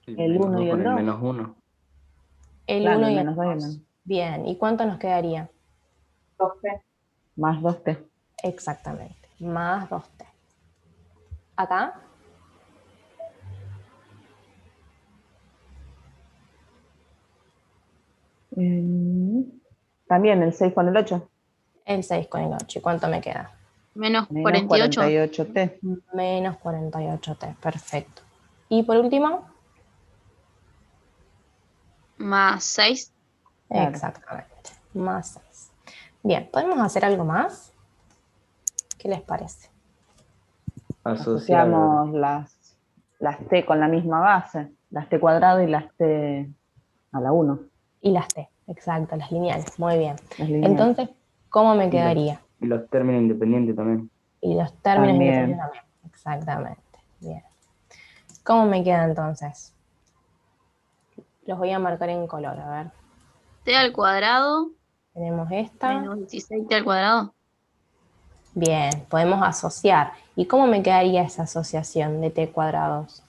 El 1 y el con el 2. menos 1. El Claro, 1 el y el menos 2 y el 2. menos. Bien, ¿y cuánto nos quedaría? 2t. Más 2t. Exactamente, más 2t. Acá, También el 6 con el 8. el 6 con el 8. ¿Y cuánto me queda? Menos Menos 48. 48t. Menos 48t, perfecto. Y por último, Más 6. Claro. exactamente, más 6. Bien, ¿podemos hacer algo más? ¿Qué les parece? Asociamos las t con la misma base. Las t cuadrado y las t a la 1. Y las t, exacto, las lineales, muy bien. Las lineales. Entonces, ¿cómo me quedaría? Y los términos independientes también. Y los términos También. independientes también, exactamente. Bien. ¿Cómo me queda entonces? Los voy a marcar en color, a ver. T al cuadrado. Tenemos esta. Menos 16t al cuadrado. Bien, podemos asociar. ¿Y cómo me quedaría esa asociación de t cuadrados?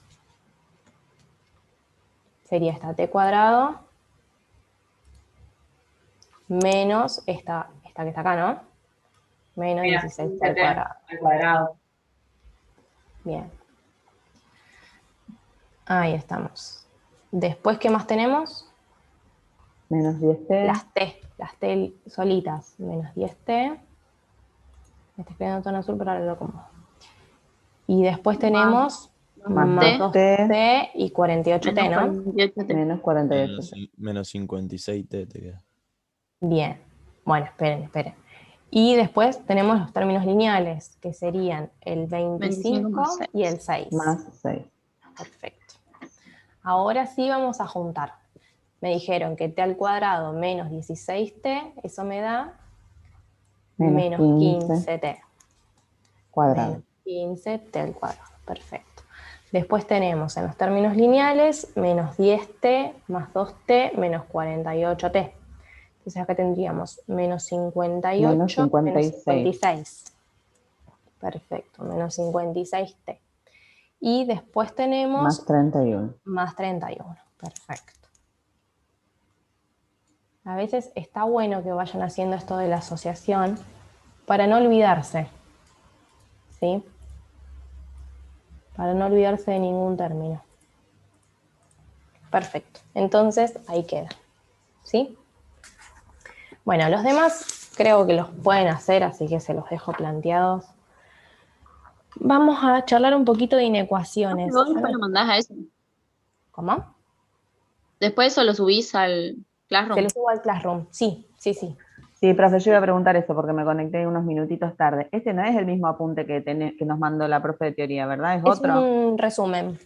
Sería esta t cuadrado menos esta que está acá, ¿no? Menos 16t al cuadrado. Al cuadrado. Bien. Ahí estamos. Después, ¿qué más tenemos? Menos 10t. Las t solitas. Menos 10t. Me está escribiendo tono azul, pero ahora lo acomodo. Y después tenemos más 2t y 48t, ¿no? 48t. Menos 48t. Menos 56t te queda. Bien. Bueno, esperen. Y después tenemos los términos lineales, que serían el 25 y el 6. Más 6. Perfecto. Ahora sí vamos a juntar. Me dijeron que t al cuadrado menos 16t, eso me da menos 15t. Cuadrado. Menos 15t al cuadrado. Perfecto. Después tenemos en los términos lineales menos 10t más 2t menos 48t. Entonces acá tendríamos menos 58 menos 56. Menos 56. Perfecto, menos 56t. Y después tenemos más 31. Más 31, perfecto. a veces está bueno que vayan haciendo esto de la asociación para no olvidarse, ¿sí? Para no olvidarse de ningún término. Perfecto, entonces ahí queda, ¿sí? Bueno, los demás creo que los pueden hacer, así que se los dejo planteados. Vamos a charlar un poquito de inecuaciones. Vos después lo mandás a eso. ¿Cómo? Después eso lo subís al Classroom. Se lo subo al Classroom, sí. Sí, profe, yo iba a preguntar eso porque me conecté unos minutitos tarde. Este no es el mismo apunte que nos mandó la profe de teoría, ¿verdad? ¿Es otro? Es un resumen,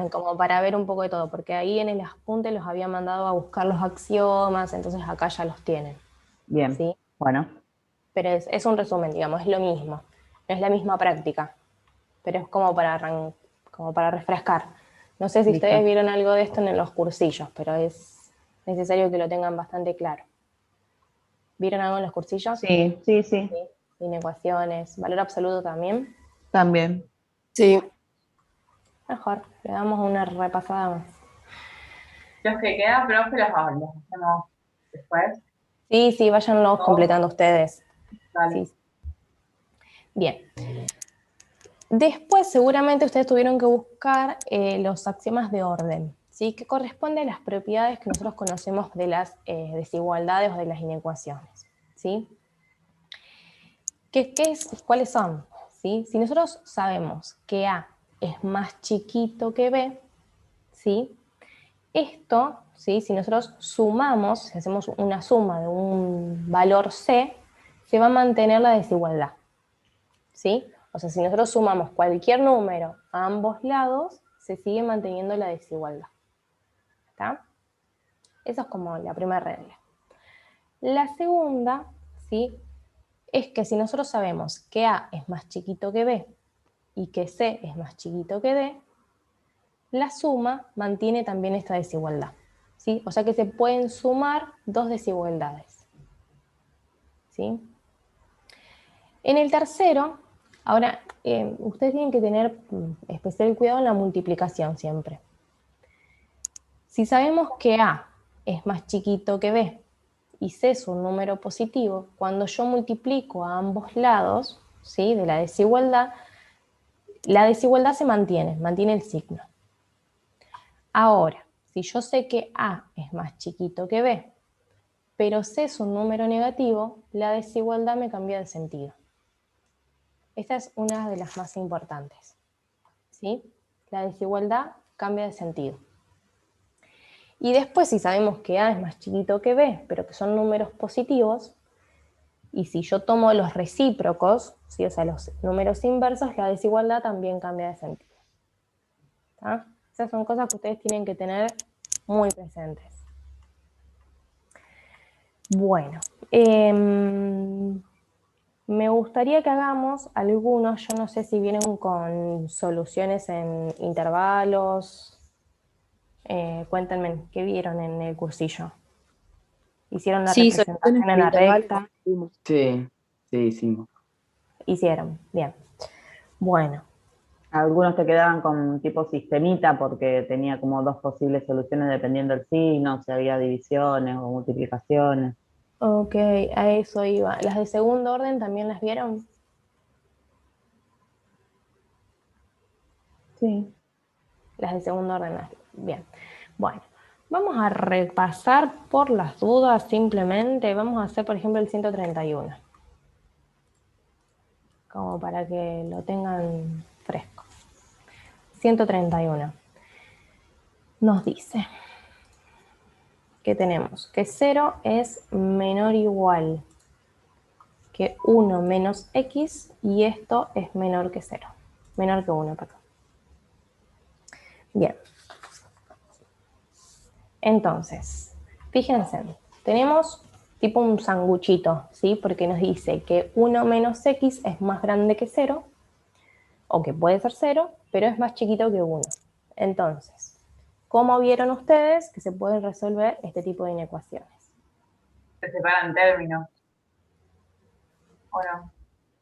como para ver un poco de todo, porque ahí en el apunte los había mandado a buscar los axiomas, entonces acá ya los tienen. Bien, ¿sí? bueno. Pero es un resumen, digamos, es lo mismo, no es la misma práctica, pero es como para refrescar. No sé si Listo. ustedes vieron algo de esto en los cursillos, pero es necesario que lo tengan bastante claro. ¿Vieron algo en los cursillos? Sí. Inecuaciones, valor absoluto también. También. Sí. Mejor, le damos una repasada más. Los que quedan, profe, los hacemos después. Sí, váyanlos completando ustedes. Dale. Sí. Bien. Después seguramente ustedes tuvieron que buscar los axiomas de orden, ¿sí? Que corresponden a las propiedades que nosotros conocemos de las desigualdades o de las inecuaciones, ¿sí? ¿Cuáles son? ¿Sí? Si nosotros sabemos que A es más chiquito que B, ¿sí? Esto, ¿sí? Si nosotros sumamos, si hacemos una suma de un valor C, se va a mantener la desigualdad, ¿sí? O sea, si nosotros sumamos cualquier número a ambos lados, se sigue manteniendo la desigualdad. ¿Está? Eso es como la primera regla. La segunda, ¿sí? Es que si nosotros sabemos que A es más chiquito que B y que C es más chiquito que D, la suma mantiene también esta desigualdad, ¿sí? O sea que se pueden sumar dos desigualdades, ¿sí? En el tercero, ahora, ustedes tienen que tener especial cuidado en la multiplicación siempre. Si sabemos que A es más chiquito que B y C es un número positivo, cuando yo multiplico a ambos lados, ¿sí? De la desigualdad se mantiene el signo. Ahora, si yo sé que A es más chiquito que B, pero C es un número negativo, la desigualdad me cambia de sentido. Esta es una de las más importantes, ¿sí? La desigualdad cambia de sentido. Y después, si sabemos que A es más chiquito que B, pero que son números positivos, y si yo tomo los recíprocos, ¿sí? O sea, los números inversos, la desigualdad también cambia de sentido. ¿Tá? Esas son cosas que ustedes tienen que tener muy presentes. Bueno, me gustaría que hagamos algunos, yo no sé si vienen con soluciones en intervalos. Cuéntenme, ¿qué vieron en el cursillo? ¿Hicieron la representación en la recta? Sí, hicimos. Hicieron, bien. Bueno. Algunos te quedaban con tipo sistemita porque tenía como dos posibles soluciones dependiendo del signo, si había divisiones o multiplicaciones. Ok, a eso iba. ¿Las de segundo orden también las vieron? Sí. Las de segundo orden, bien. Bueno, vamos a repasar por las dudas simplemente. Vamos a hacer, por ejemplo, el 131. Como para que lo tengan fresco. 131. Nos dice que tenemos que 0 es menor o igual que 1 menos x y esto es menor que 0. Menor que 1, perdón. Bien. Entonces, fíjense, tenemos tipo un sanguchito, ¿sí? Porque nos dice que 1 menos x es más grande que 0, o que puede ser 0, pero es más chiquito que 1. Entonces, ¿cómo vieron ustedes que se pueden resolver este tipo de inecuaciones? Se separan términos. ¿O no?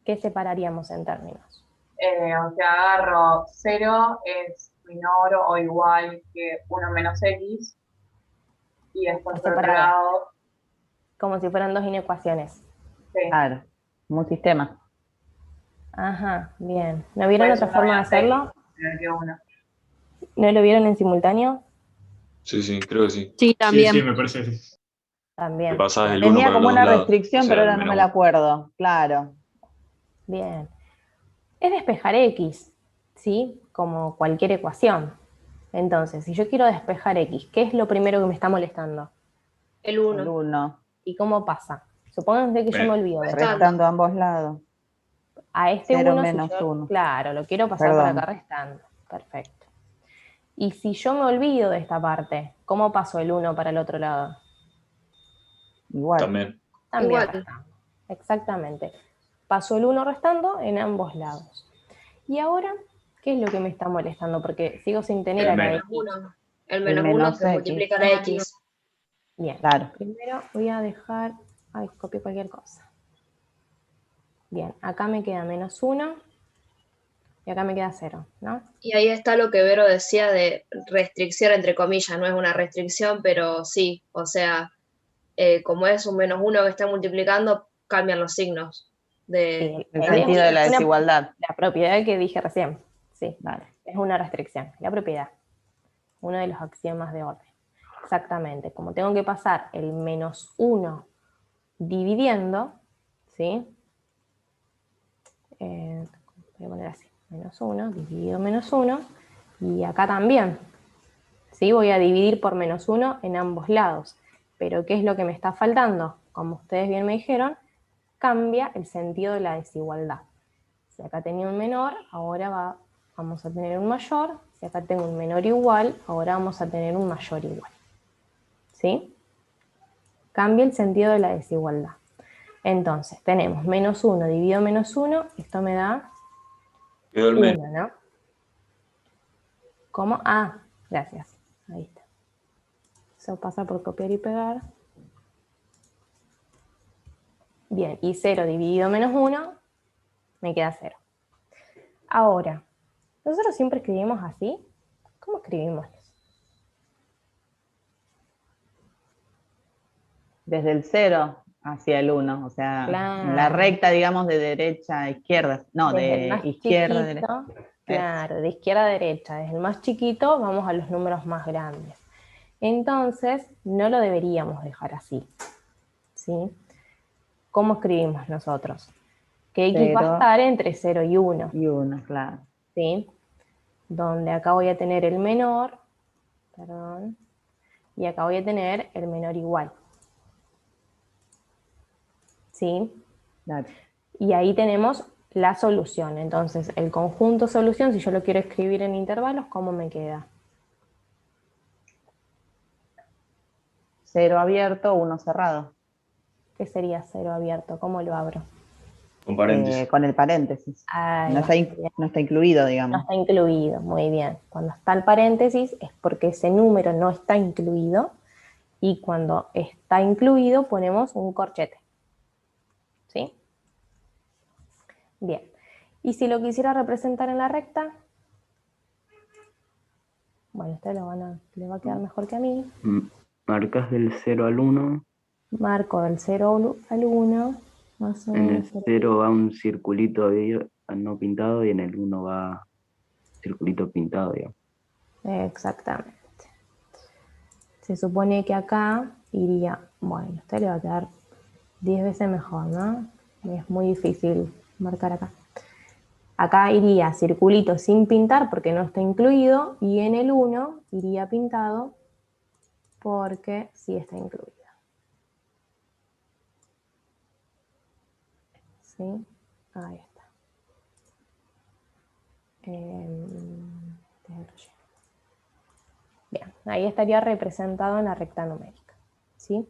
¿Qué separaríamos en términos? O sea, agarro 0 es menor o igual que 1 menos x, y después por otro lado Como si fueran dos inecuaciones. Sí. Claro, como un sistema. Ajá, bien. ¿No vieron Pues otra uno forma de menos X hacerlo? menor que 1. ¿No lo vieron en simultáneo? Sí, creo que sí. Sí, Sí, también. sí, me parece que sí. Que También. pasás el 1 Tenía para como los dos una lados. O restricción, pero sea, el ahora no me menos la 1. acuerdo. Claro. Bien. Es despejar X, ¿sí? Como cualquier ecuación. Entonces, si yo quiero despejar X, ¿qué es lo primero que me está molestando? El El 1. 1. ¿Y cómo pasa? Supónganse que yo me olvido de esto. Restando a ambos lados. A este 0 1, si menos yo, 1. claro, lo quiero pasar para acá Perdón. restando. Perfecto. Y si yo me olvido de esta parte, ¿cómo paso el 1 para el otro lado? Igual. También. También Igual. restando. Exactamente. Paso el 1 restando en ambos lados. Y ahora, ¿qué es lo que me está molestando? Porque sigo sin tener El a la menos. X. 1. El El menos 1 menos se X. multiplica la X. Bien. Claro. Primero voy a dejar... Ay, copié cualquier cosa. Bien, acá me queda menos 1 y acá me queda 0, ¿no? Y ahí está lo que Vero decía de restricción, entre comillas, no es una restricción, pero sí, o sea, como es un menos 1 que está multiplicando, cambian los signos de El la sentido de la desviación. desigualdad. La propiedad que dije recién, sí. Vale. Es una restricción, la propiedad. Uno de los axiomas de orden. Exactamente. Como tengo que pasar el menos 1 dividiendo, ¿sí? Voy a poner así. Menos 1, dividido menos 1. Y acá también. ¿Sí? Voy a dividir por menos 1 en ambos lados. Pero ¿qué es lo que me está faltando? Como ustedes bien me dijeron, cambia el sentido de la desigualdad. Si acá tenía un menor, ahora vamos a tener un mayor. Si acá tengo un menor igual, ahora vamos a tener un mayor igual. ¿Sí? Cambia el sentido de la desigualdad. Entonces, tenemos menos 1 dividido menos 1, esto me da Quedó el 1, menos. ¿no? ¿Cómo? Ah, gracias. Ahí está. Eso pasa por copiar y pegar. Bien, y 0 dividido menos 1, me queda 0. Ahora, nosotros siempre escribimos así. ¿Cómo escribimos? Desde el 0 hacia el 1. O sea, en la Claro. recta, digamos, de derecha a izquierda. No, Desde el de más izquierda a chiquito, derecha. claro, de izquierda a derecha. Desde el más chiquito vamos a los números más grandes. Entonces, no lo deberíamos dejar así. ¿Sí? ¿Cómo escribimos nosotros? Que X va a 0 estar entre 0 y 1. y 1, claro. ¿Sí? Donde acá voy a tener el menor, perdón, y acá voy a tener el menor igual. ¿Sí? Claro. Y ahí tenemos la solución. Entonces, el conjunto solución, si yo lo quiero escribir en intervalos, ¿cómo me queda? 0 abierto, 1 cerrado. ¿Qué sería 0 abierto? ¿Cómo lo abro? Con paréntesis. Con el paréntesis. Ahí No va, está, no está incluido, no digamos. está incluido, muy bien. Cuando está el paréntesis es porque ese número no está incluido, y cuando está incluido ponemos un corchete. ¿Sí? Bien. Y si lo quisiera representar en la recta, bueno, este le va a quedar mejor que a mí. Marcas del 0 al 1. Marco del 0 al 1, más o En menos. el 0 va un circulito no pintado y en el 1 va circulito pintado, digamos. Exactamente. Se supone que acá iría, bueno, a usted le va a quedar 10 veces mejor, ¿no? Es muy difícil marcar acá. Acá iría circulito sin pintar porque no está incluido, y en el 1 iría pintado porque sí está incluido. ¿Sí? Ahí está. Bien, ahí estaría representado en la recta numérica. ¿Sí?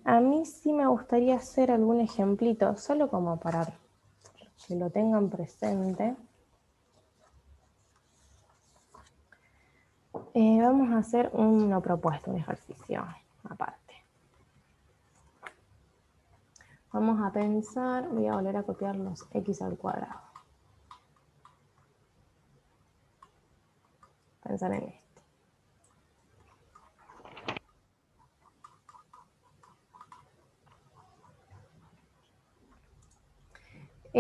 A mí sí me gustaría hacer algún ejemplito, solo como para que lo tengan presente. Vamos a hacer uno propuesto, un ejercicio aparte. Vamos a pensar, voy a volver a copiar los x al cuadrado. Pensar en esto.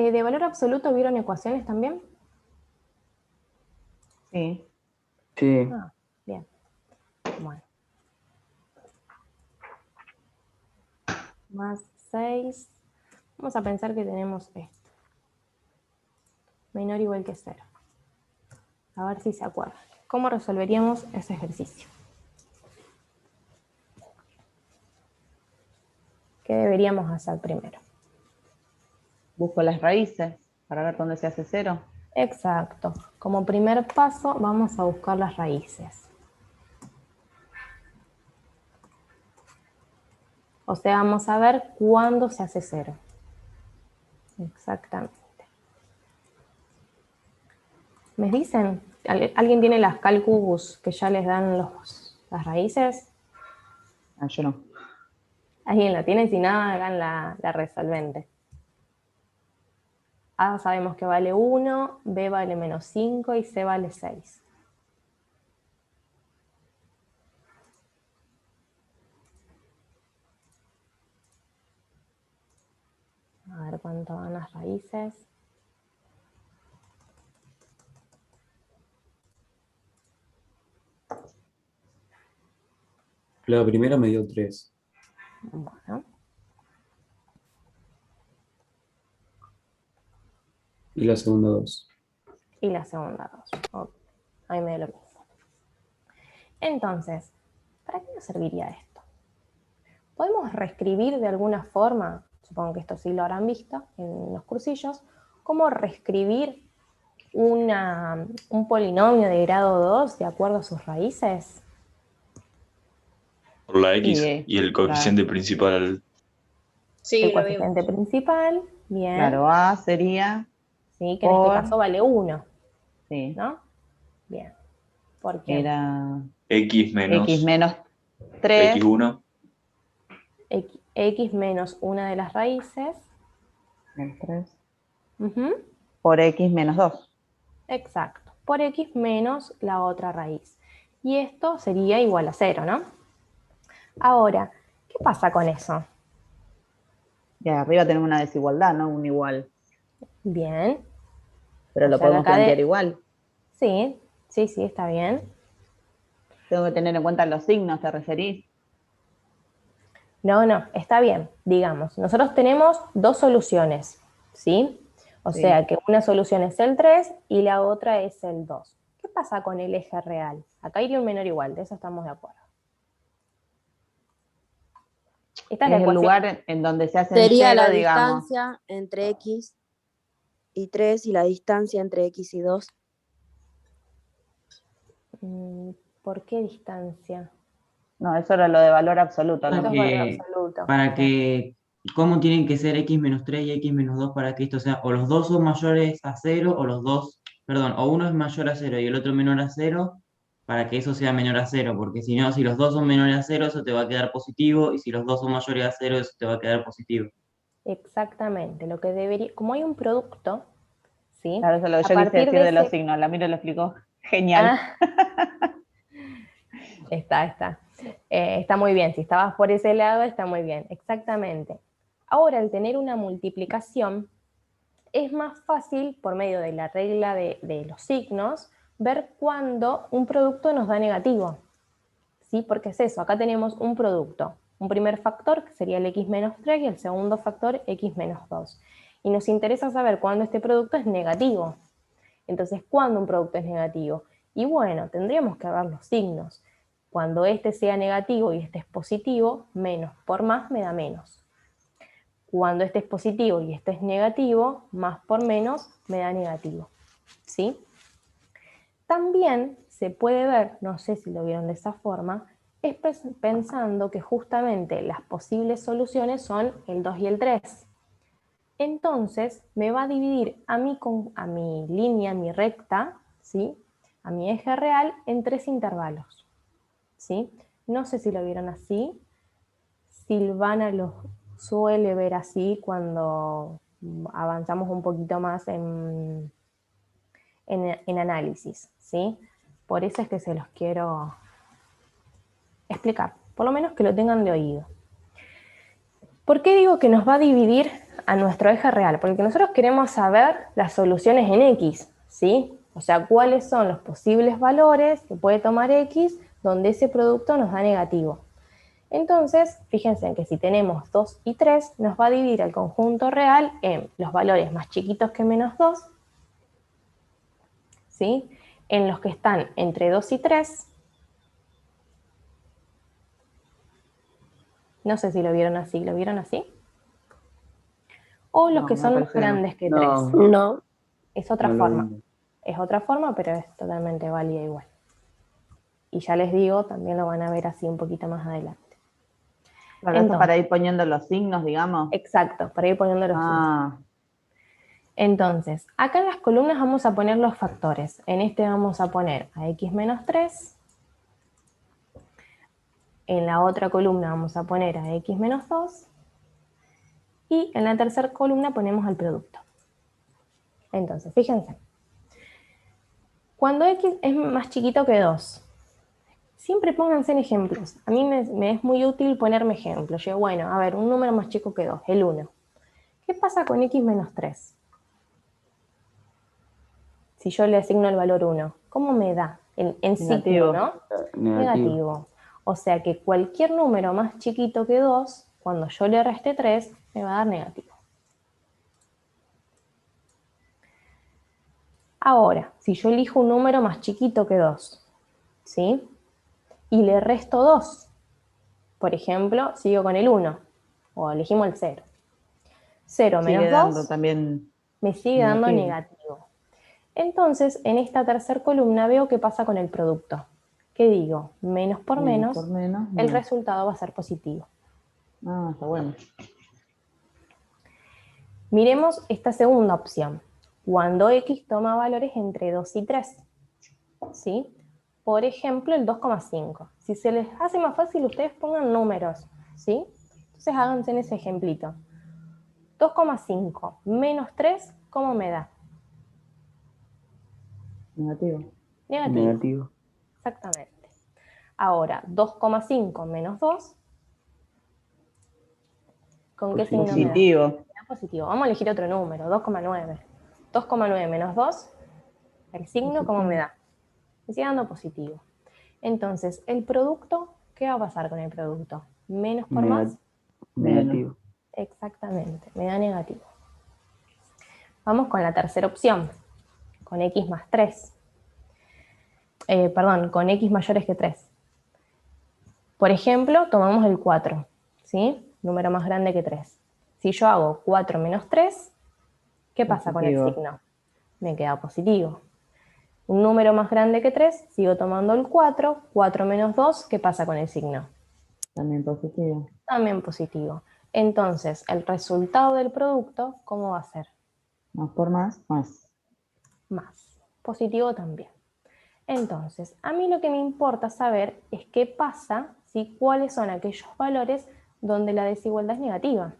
¿De valor absoluto vieron ecuaciones también? Sí. Sí. Ah, bien. Bueno. Más 6. Vamos a pensar que tenemos esto. Menor o igual que 0. A ver si se acuerdan. ¿Cómo resolveríamos ese ejercicio? ¿Qué deberíamos hacer primero? Busco las raíces para ver dónde se hace 0. Exacto. Como primer paso vamos a buscar las raíces. O sea, vamos a ver cuándo se hace 0. Exactamente. ¿Me dicen? ¿Alguien tiene las cálculos que ya les dan las raíces? Ah, yo no. ¿Alguien la tiene? Si nada, hagan la resolvente. A sabemos que vale 1, B vale menos 5 y C vale 6. A ver cuánto van las raíces. La primera me dio 3. Bueno. Y la segunda 2. Y la segunda 2. Okay. Ahí me dio lo mismo. Entonces, ¿para qué nos serviría esto? Podemos reescribir de alguna forma, supongo que esto sí lo habrán visto en los cursillos, cómo reescribir un polinomio de grado 2 de acuerdo a sus raíces. Por la X Sí, y el coeficiente principal. Sí, El lo vimos. coeficiente principal, bien. Claro, A sería Sí, que en este por... caso vale 1, Sí, ¿no? Bien. ¿Por qué? era X menos X menos 3. X1. X menos una de las raíces. Menos 3. Ujú. Por X menos 2. Exacto. Por X menos la otra raíz. Y esto sería igual a 0, ¿no? Ahora, ¿qué pasa con eso? Y arriba tenemos una desigualdad, ¿no? Un igual. Bien. Pero O lo sea que podemos acá plantear igual. Sí, sí, está bien. Tengo que tener en cuenta los signos, ¿te referís? No, está bien, digamos. Nosotros tenemos dos soluciones, ¿sí? O Sí. sea que una solución es el 3 y la otra es el 2. ¿Qué pasa con el eje real? Acá iría un menor igual, de eso estamos de acuerdo. Esta es la Es el ecuación. lugar en donde se hace Sería 0, la digamos. distancia entre X y 3 y la distancia entre X y 2. ¿Por qué distancia? No, eso era lo de valor absoluto, Esto ¿no? es valor absoluto. Para que, ¿cómo tienen que ser X menos 3 y X menos 2 para que esto sea, o los dos son mayores a 0, o los dos, perdón, o uno es mayor a 0 y el otro menor a 0, para que eso sea menor a 0, porque si no, si los dos son menores a 0, eso te va a quedar positivo, y si los dos son mayores a 0, eso te va a quedar positivo. Exactamente, lo que debería, como hay un producto, ¿sí? Claro, eso es lo que A yo quise partir decir de los ese- signos. La Miro lo explicó. Genial. Ah, está muy bien. Si estabas por ese lado, está muy bien. Exactamente. Ahora, al tener una multiplicación, es más fácil, por medio de la regla de los signos, ver cuándo un producto nos da negativo. ¿Sí? Porque es eso, acá tenemos un producto. Un primer factor, que sería el x menos 3, y el segundo factor, x menos 2. Y nos interesa saber cuándo este producto es negativo. Entonces, ¿cuándo un producto es negativo? Y bueno, tendríamos que ver los signos. Cuando este sea negativo y este es positivo, menos por más me da menos. Cuando este es positivo y este es negativo, más por menos me da negativo. ¿Sí? También se puede ver, no sé si lo vieron de esa forma, es pensando que justamente las posibles soluciones son el 2 y el 3. Entonces me va a dividir a mi línea, a mi recta, ¿sí? A mi eje real en 3 intervalos. ¿Sí? No sé si lo vieron así. Silvana lo suele ver así cuando avanzamos un poquito más en análisis, ¿sí? Por eso es que se los quiero explicar, por lo menos que lo tengan de oído. ¿Por qué digo que nos va a dividir a nuestro eje real, porque nosotros queremos saber las soluciones en X, ¿sí? O sea, cuáles son los posibles valores que puede tomar X donde ese producto nos da negativo. Entonces, fíjense en que si tenemos 2 y 3, nos va a dividir el conjunto real en los valores más chiquitos que menos 2, ¿sí? En los que están entre 2 y 3. No sé si lo vieron así, ¿lo vieron así? O los que son más grandes que 3. No. Es otra No lo forma. vimos. Es otra forma, pero es totalmente válida igual. Y ya les digo, también lo van a ver así un poquito más adelante. Claro, esto Entonces, para ir poniendo los signos, digamos. exacto, para ir poniendo los signos. Entonces, acá en las columnas vamos a poner los factores. En este vamos a poner a x menos 3. En la otra columna vamos a poner a x menos 2. Y en la tercera columna ponemos al producto. Entonces, fíjense. Cuando x es más chiquito que 2, siempre pónganse en ejemplos. A mí me es muy útil ponerme ejemplos. Yo, bueno, a ver, un número más chico que 2, el 1. ¿Qué pasa con x menos 3? Si yo le asigno el valor 1, ¿cómo me da? En ciclo, ¿no? Negativo. O sea que cualquier número más chiquito que 2, cuando yo le reste 3, me va a dar negativo. Ahora, si yo elijo un número más chiquito que 2, ¿sí? Y le resto 2, por ejemplo, sigo con el 1, o elegimos el 0. 0 menos 2 también me sigue dando negativo. Entonces, en esta tercera columna veo qué pasa con el producto. ¿Qué digo? Menos por menos, el resultado va a ser positivo. Ah, está bueno. Miremos esta segunda opción. Cuando x toma valores entre 2 y 3. ¿Sí? Por ejemplo, el 2,5. Si se les hace más fácil, ustedes pongan números. ¿Sí? Entonces háganse en ese ejemplito. 2,5 menos 3, ¿cómo me da? Negativo. Negativo. Exactamente. Ahora, 2,5 menos 2. ¿Con qué signo me da? Positivo. Me da positivo. Vamos a elegir otro número, 2,9. 2,9 menos 2, el signo, ¿cómo me da? Me sigue dando positivo. Entonces, el producto, ¿qué va a pasar con el producto? Menos por más. Negativo. Exactamente, me da negativo. Vamos con la tercera opción, con x más 3. Con x mayores que 3. Por ejemplo, tomamos el 4, ¿sí? Número más grande que 3. Si yo hago 4 menos 3, ¿qué pasa con el signo? Me queda positivo. Un número más grande que 3, sigo tomando el 4. 4 menos 2, ¿qué pasa con el signo? También positivo. También positivo. Entonces, el resultado del producto, ¿cómo va a ser? Más por más, más. Más. Positivo también. Entonces, a mí lo que me importa saber es qué pasa, ¿sí? Cuáles son aquellos valores donde la desigualdad es negativa.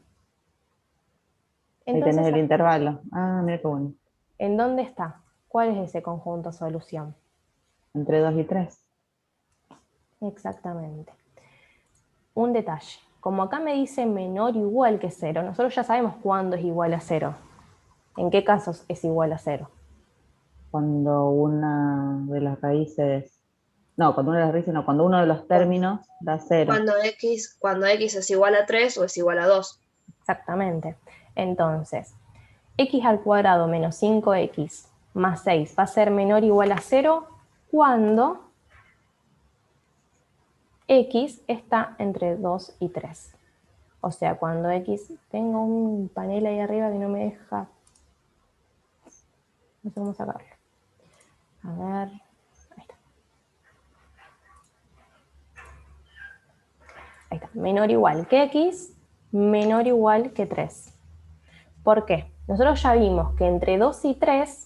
Entonces, ahí tenés el intervalo. Ah, mira qué bueno. ¿En dónde está? ¿Cuál es ese conjunto solución? Entre 2 y 3. Exactamente. Un detalle. Como acá me dice menor o igual que 0, nosotros ya sabemos cuándo es igual a 0. ¿En qué casos es igual a 0? Cuando una de las raíces... No, cuando una de las raíces no, cuando uno de los términos da 0. Cuando x es igual a 3 o es igual a 2. Exactamente. Entonces, x al cuadrado menos 5x más 6 va a ser menor o igual a 0 cuando x está entre 2 y 3. O sea, cuando x... Tengo un panel ahí arriba que no me deja... No sé cómo sacarlo. A ver... Ahí está. Ahí está. Menor o igual que x, menor o igual que 3. ¿Por qué? Nosotros ya vimos que entre 2 y 3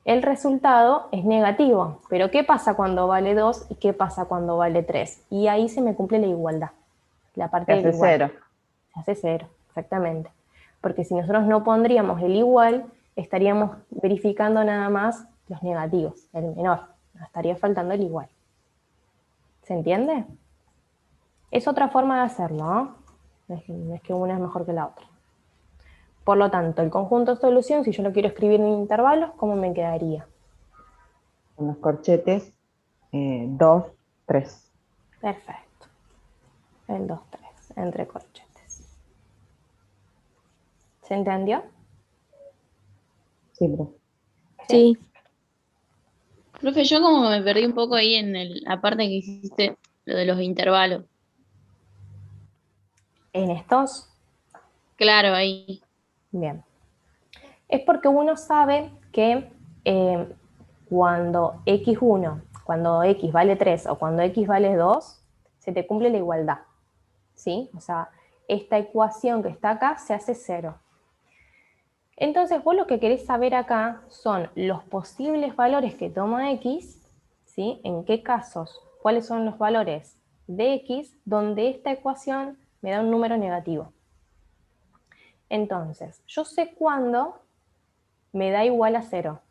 el resultado es negativo. Pero ¿qué pasa cuando vale 2 y qué pasa cuando vale 3? Y ahí se me cumple la igualdad. La parte del igual. Se hace 0. Se hace 0, exactamente. Porque si nosotros no pondríamos el igual, estaríamos verificando nada más los negativos, el menor. Nos estaría faltando el igual. ¿Se entiende? Es otra forma de hacerlo, ¿no? No es que una es mejor que la otra. Por lo tanto, el conjunto solución, si yo lo quiero escribir en intervalos, ¿cómo me quedaría? Con los corchetes, 2, 3. Perfecto. El 2, 3, entre corchetes. ¿Se entendió? Sí, profe. Sí. Profe, yo como que me perdí un poco ahí en la parte que hiciste, lo de los intervalos. En estos, Claro, ahí. bien. Es porque uno sabe que cuando x1, cuando x vale 3 o cuando x vale 2, se te cumple la igualdad. ¿Sí? O sea, esta ecuación que está acá se hace 0. Entonces vos lo que querés saber acá son los posibles valores que toma x, ¿sí? En qué casos, cuáles son los valores de x donde esta ecuación me da un número negativo. Entonces, yo sé cuándo me da igual a 0.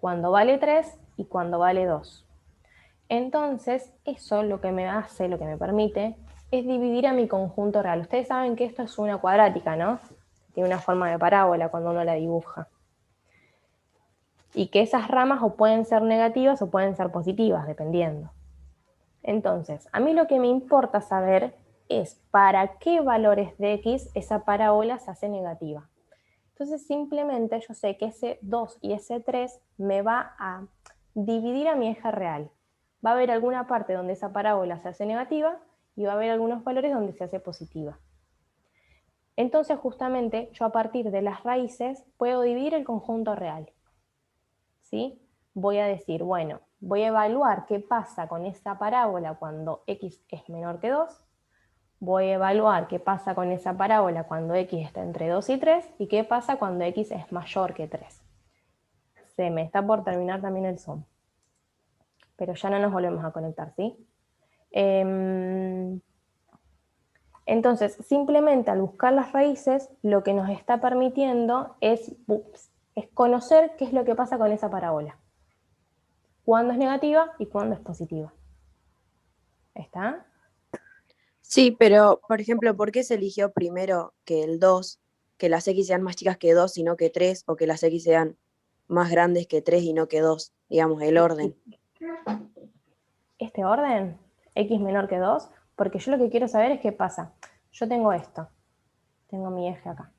Cuando vale 3 y cuando vale 2. Entonces, eso lo que me hace, lo que me permite, es dividir a mi conjunto real. Ustedes saben que esto es una cuadrática, ¿no? Tiene una forma de parábola cuando uno la dibuja. Y que esas ramas o pueden ser negativas o pueden ser positivas, dependiendo. Entonces, a mí lo que me importa saber es para qué valores de x esa parábola se hace negativa. Entonces, simplemente yo sé que ese 2 y ese 3 me va a dividir a mi eje real. Va a haber alguna parte donde esa parábola se hace negativa y va a haber algunos valores donde se hace positiva. Entonces, justamente, yo a partir de las raíces puedo dividir el conjunto real. ¿Sí? Voy a decir, bueno, voy a evaluar qué pasa con esa parábola cuando x es menor que 2. Voy a evaluar qué pasa con esa parábola cuando x está entre 2 y 3 y qué pasa cuando x es mayor que 3. Se me está por terminar también el Zoom. Pero ya no nos volvemos a conectar, ¿sí? Entonces, simplemente al buscar las raíces, lo que nos está permitiendo es conocer qué es lo que pasa con esa parábola. Cuándo es negativa y cuándo es positiva. ¿Está? Sí, pero, por ejemplo, ¿por qué se eligió primero que el 2, que las x sean más chicas que 2 y no que 3, o que las x sean más grandes que 3 y no que 2? Digamos, el orden. Este orden, x menor que 2, porque yo lo que quiero saber es qué pasa. Yo tengo esto, tengo mi eje acá.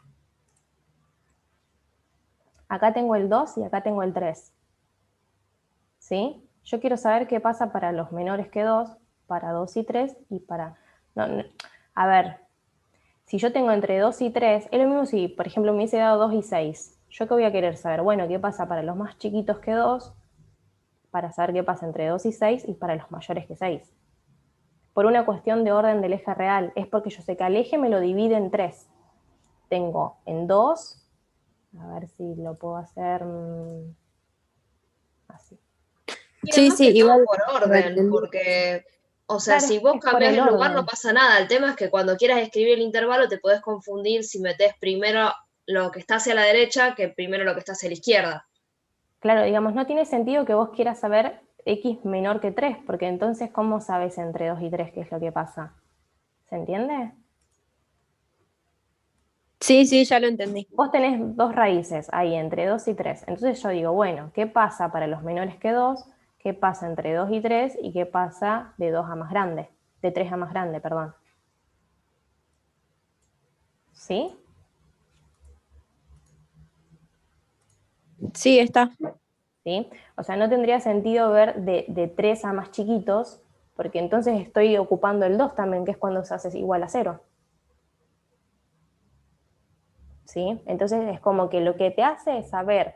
Acá tengo el 2 y acá tengo el 3. ¿Sí? Yo quiero saber qué pasa para los menores que 2, para 2 y 3 y para... A ver, si yo tengo entre 2 y 3, es lo mismo si, por ejemplo, me hubiese dado 2 y 6. ¿Yo qué voy a querer saber? Bueno, ¿qué pasa para los más chiquitos que 2? Para saber qué pasa entre 2 y 6 y para los mayores que 6. Por una cuestión de orden del eje real. Es porque yo sé que al eje me lo divide en 3. Tengo en 2, a ver si lo puedo hacer así. Y Sí, además sí, que todo igual. por orden, porque, o sea, Claro, si vos es por cambiás el el lugar no orden. pasa nada. El tema es que cuando quieras escribir el intervalo te podés confundir si metés primero lo que está hacia la derecha que primero lo que está hacia la izquierda. Claro, digamos, no tiene sentido que vos quieras saber x menor que 3, porque entonces, ¿cómo sabes entre 2 y 3 qué es lo que pasa? ¿Se entiende? Sí, sí, ya lo entendí. Vos tenés dos raíces ahí, entre 2 y 3. Entonces yo digo, bueno, ¿qué pasa para los menores que 2? ¿Qué pasa entre 2 y 3? ¿Y qué pasa de 2 a más grande? De 3 a más grande, perdón. ¿Sí? Sí, está. ¿Sí? O sea, no tendría sentido ver de 3 a más chiquitos, porque entonces estoy ocupando el 2 también, que es cuando se hace igual a 0. ¿Sí? Entonces es como que lo que te hace saber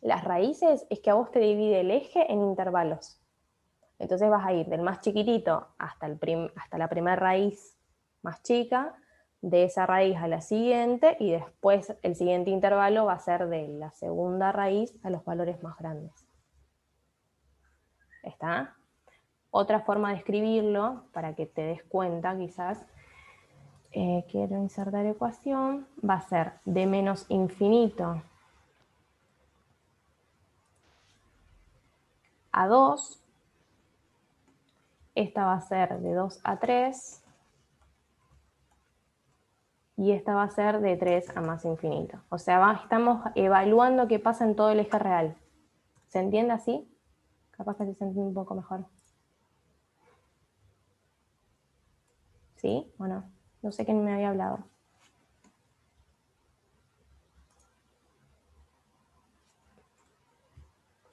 las raíces es que a vos te divide el eje en intervalos. Entonces vas a ir del más chiquitito hasta la primera raíz más chica, de esa raíz a la siguiente, y después el siguiente intervalo va a ser de la segunda raíz a los valores más grandes. ¿Está? Otra forma de escribirlo, para que te des cuenta quizás, quiero insertar ecuación, va a ser de menos infinito a 2, esta va a ser de 2 a 3, y esta va a ser de 3 a más infinito. O sea, estamos evaluando qué pasa en todo el eje real. ¿Se entiende así? Capaz que se entiende un poco mejor. ¿Sí o no? No sé quién me había hablado.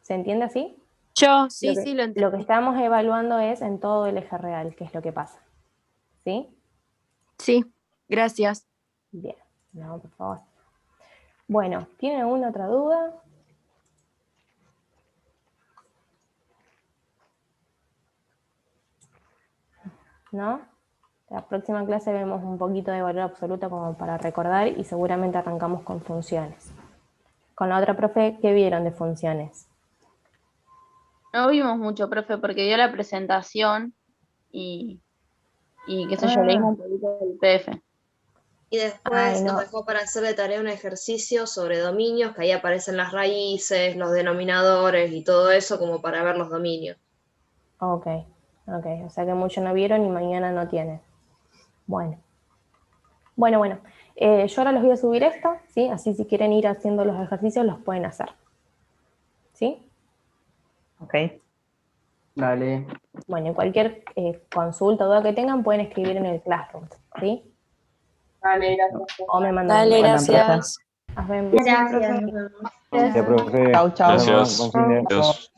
¿Se entiende así? Yo, sí, Lo que, sí, lo lo que entendí. estamos evaluando es en todo el eje real, qué es lo que pasa. ¿Sí? Sí, gracias. Bien, no, por favor. Bueno, ¿tienen alguna otra duda? ¿No? La próxima clase vemos un poquito de valor absoluto como para recordar y seguramente arrancamos con funciones. Con la otra profe, ¿qué vieron de funciones? No vimos mucho, profe, porque dio la presentación y qué sé yo, leímos un poquito del PDF. Y después Ay, nos no. dejó para hacer de tarea un ejercicio sobre dominios, que ahí aparecen las raíces, los denominadores y todo eso como para ver los dominios. Ok, ok. O sea que mucho no vieron y mañana no tienen. Bueno. Bueno. Yo ahora les voy a subir esto, ¿sí? Así si quieren ir haciendo los ejercicios los pueden hacer. ¿Sí? Ok. Dale. Bueno, y cualquier consulta o duda que tengan pueden escribir en el Classroom, ¿sí? Dale, gracias. O me mandan Dale, un Bueno, mensaje. gracias. Nos vemos. Gracias, nos vemos. Chao, profe. Chau, chau. Nos vemos. Gracias. Buen fin de- Adiós.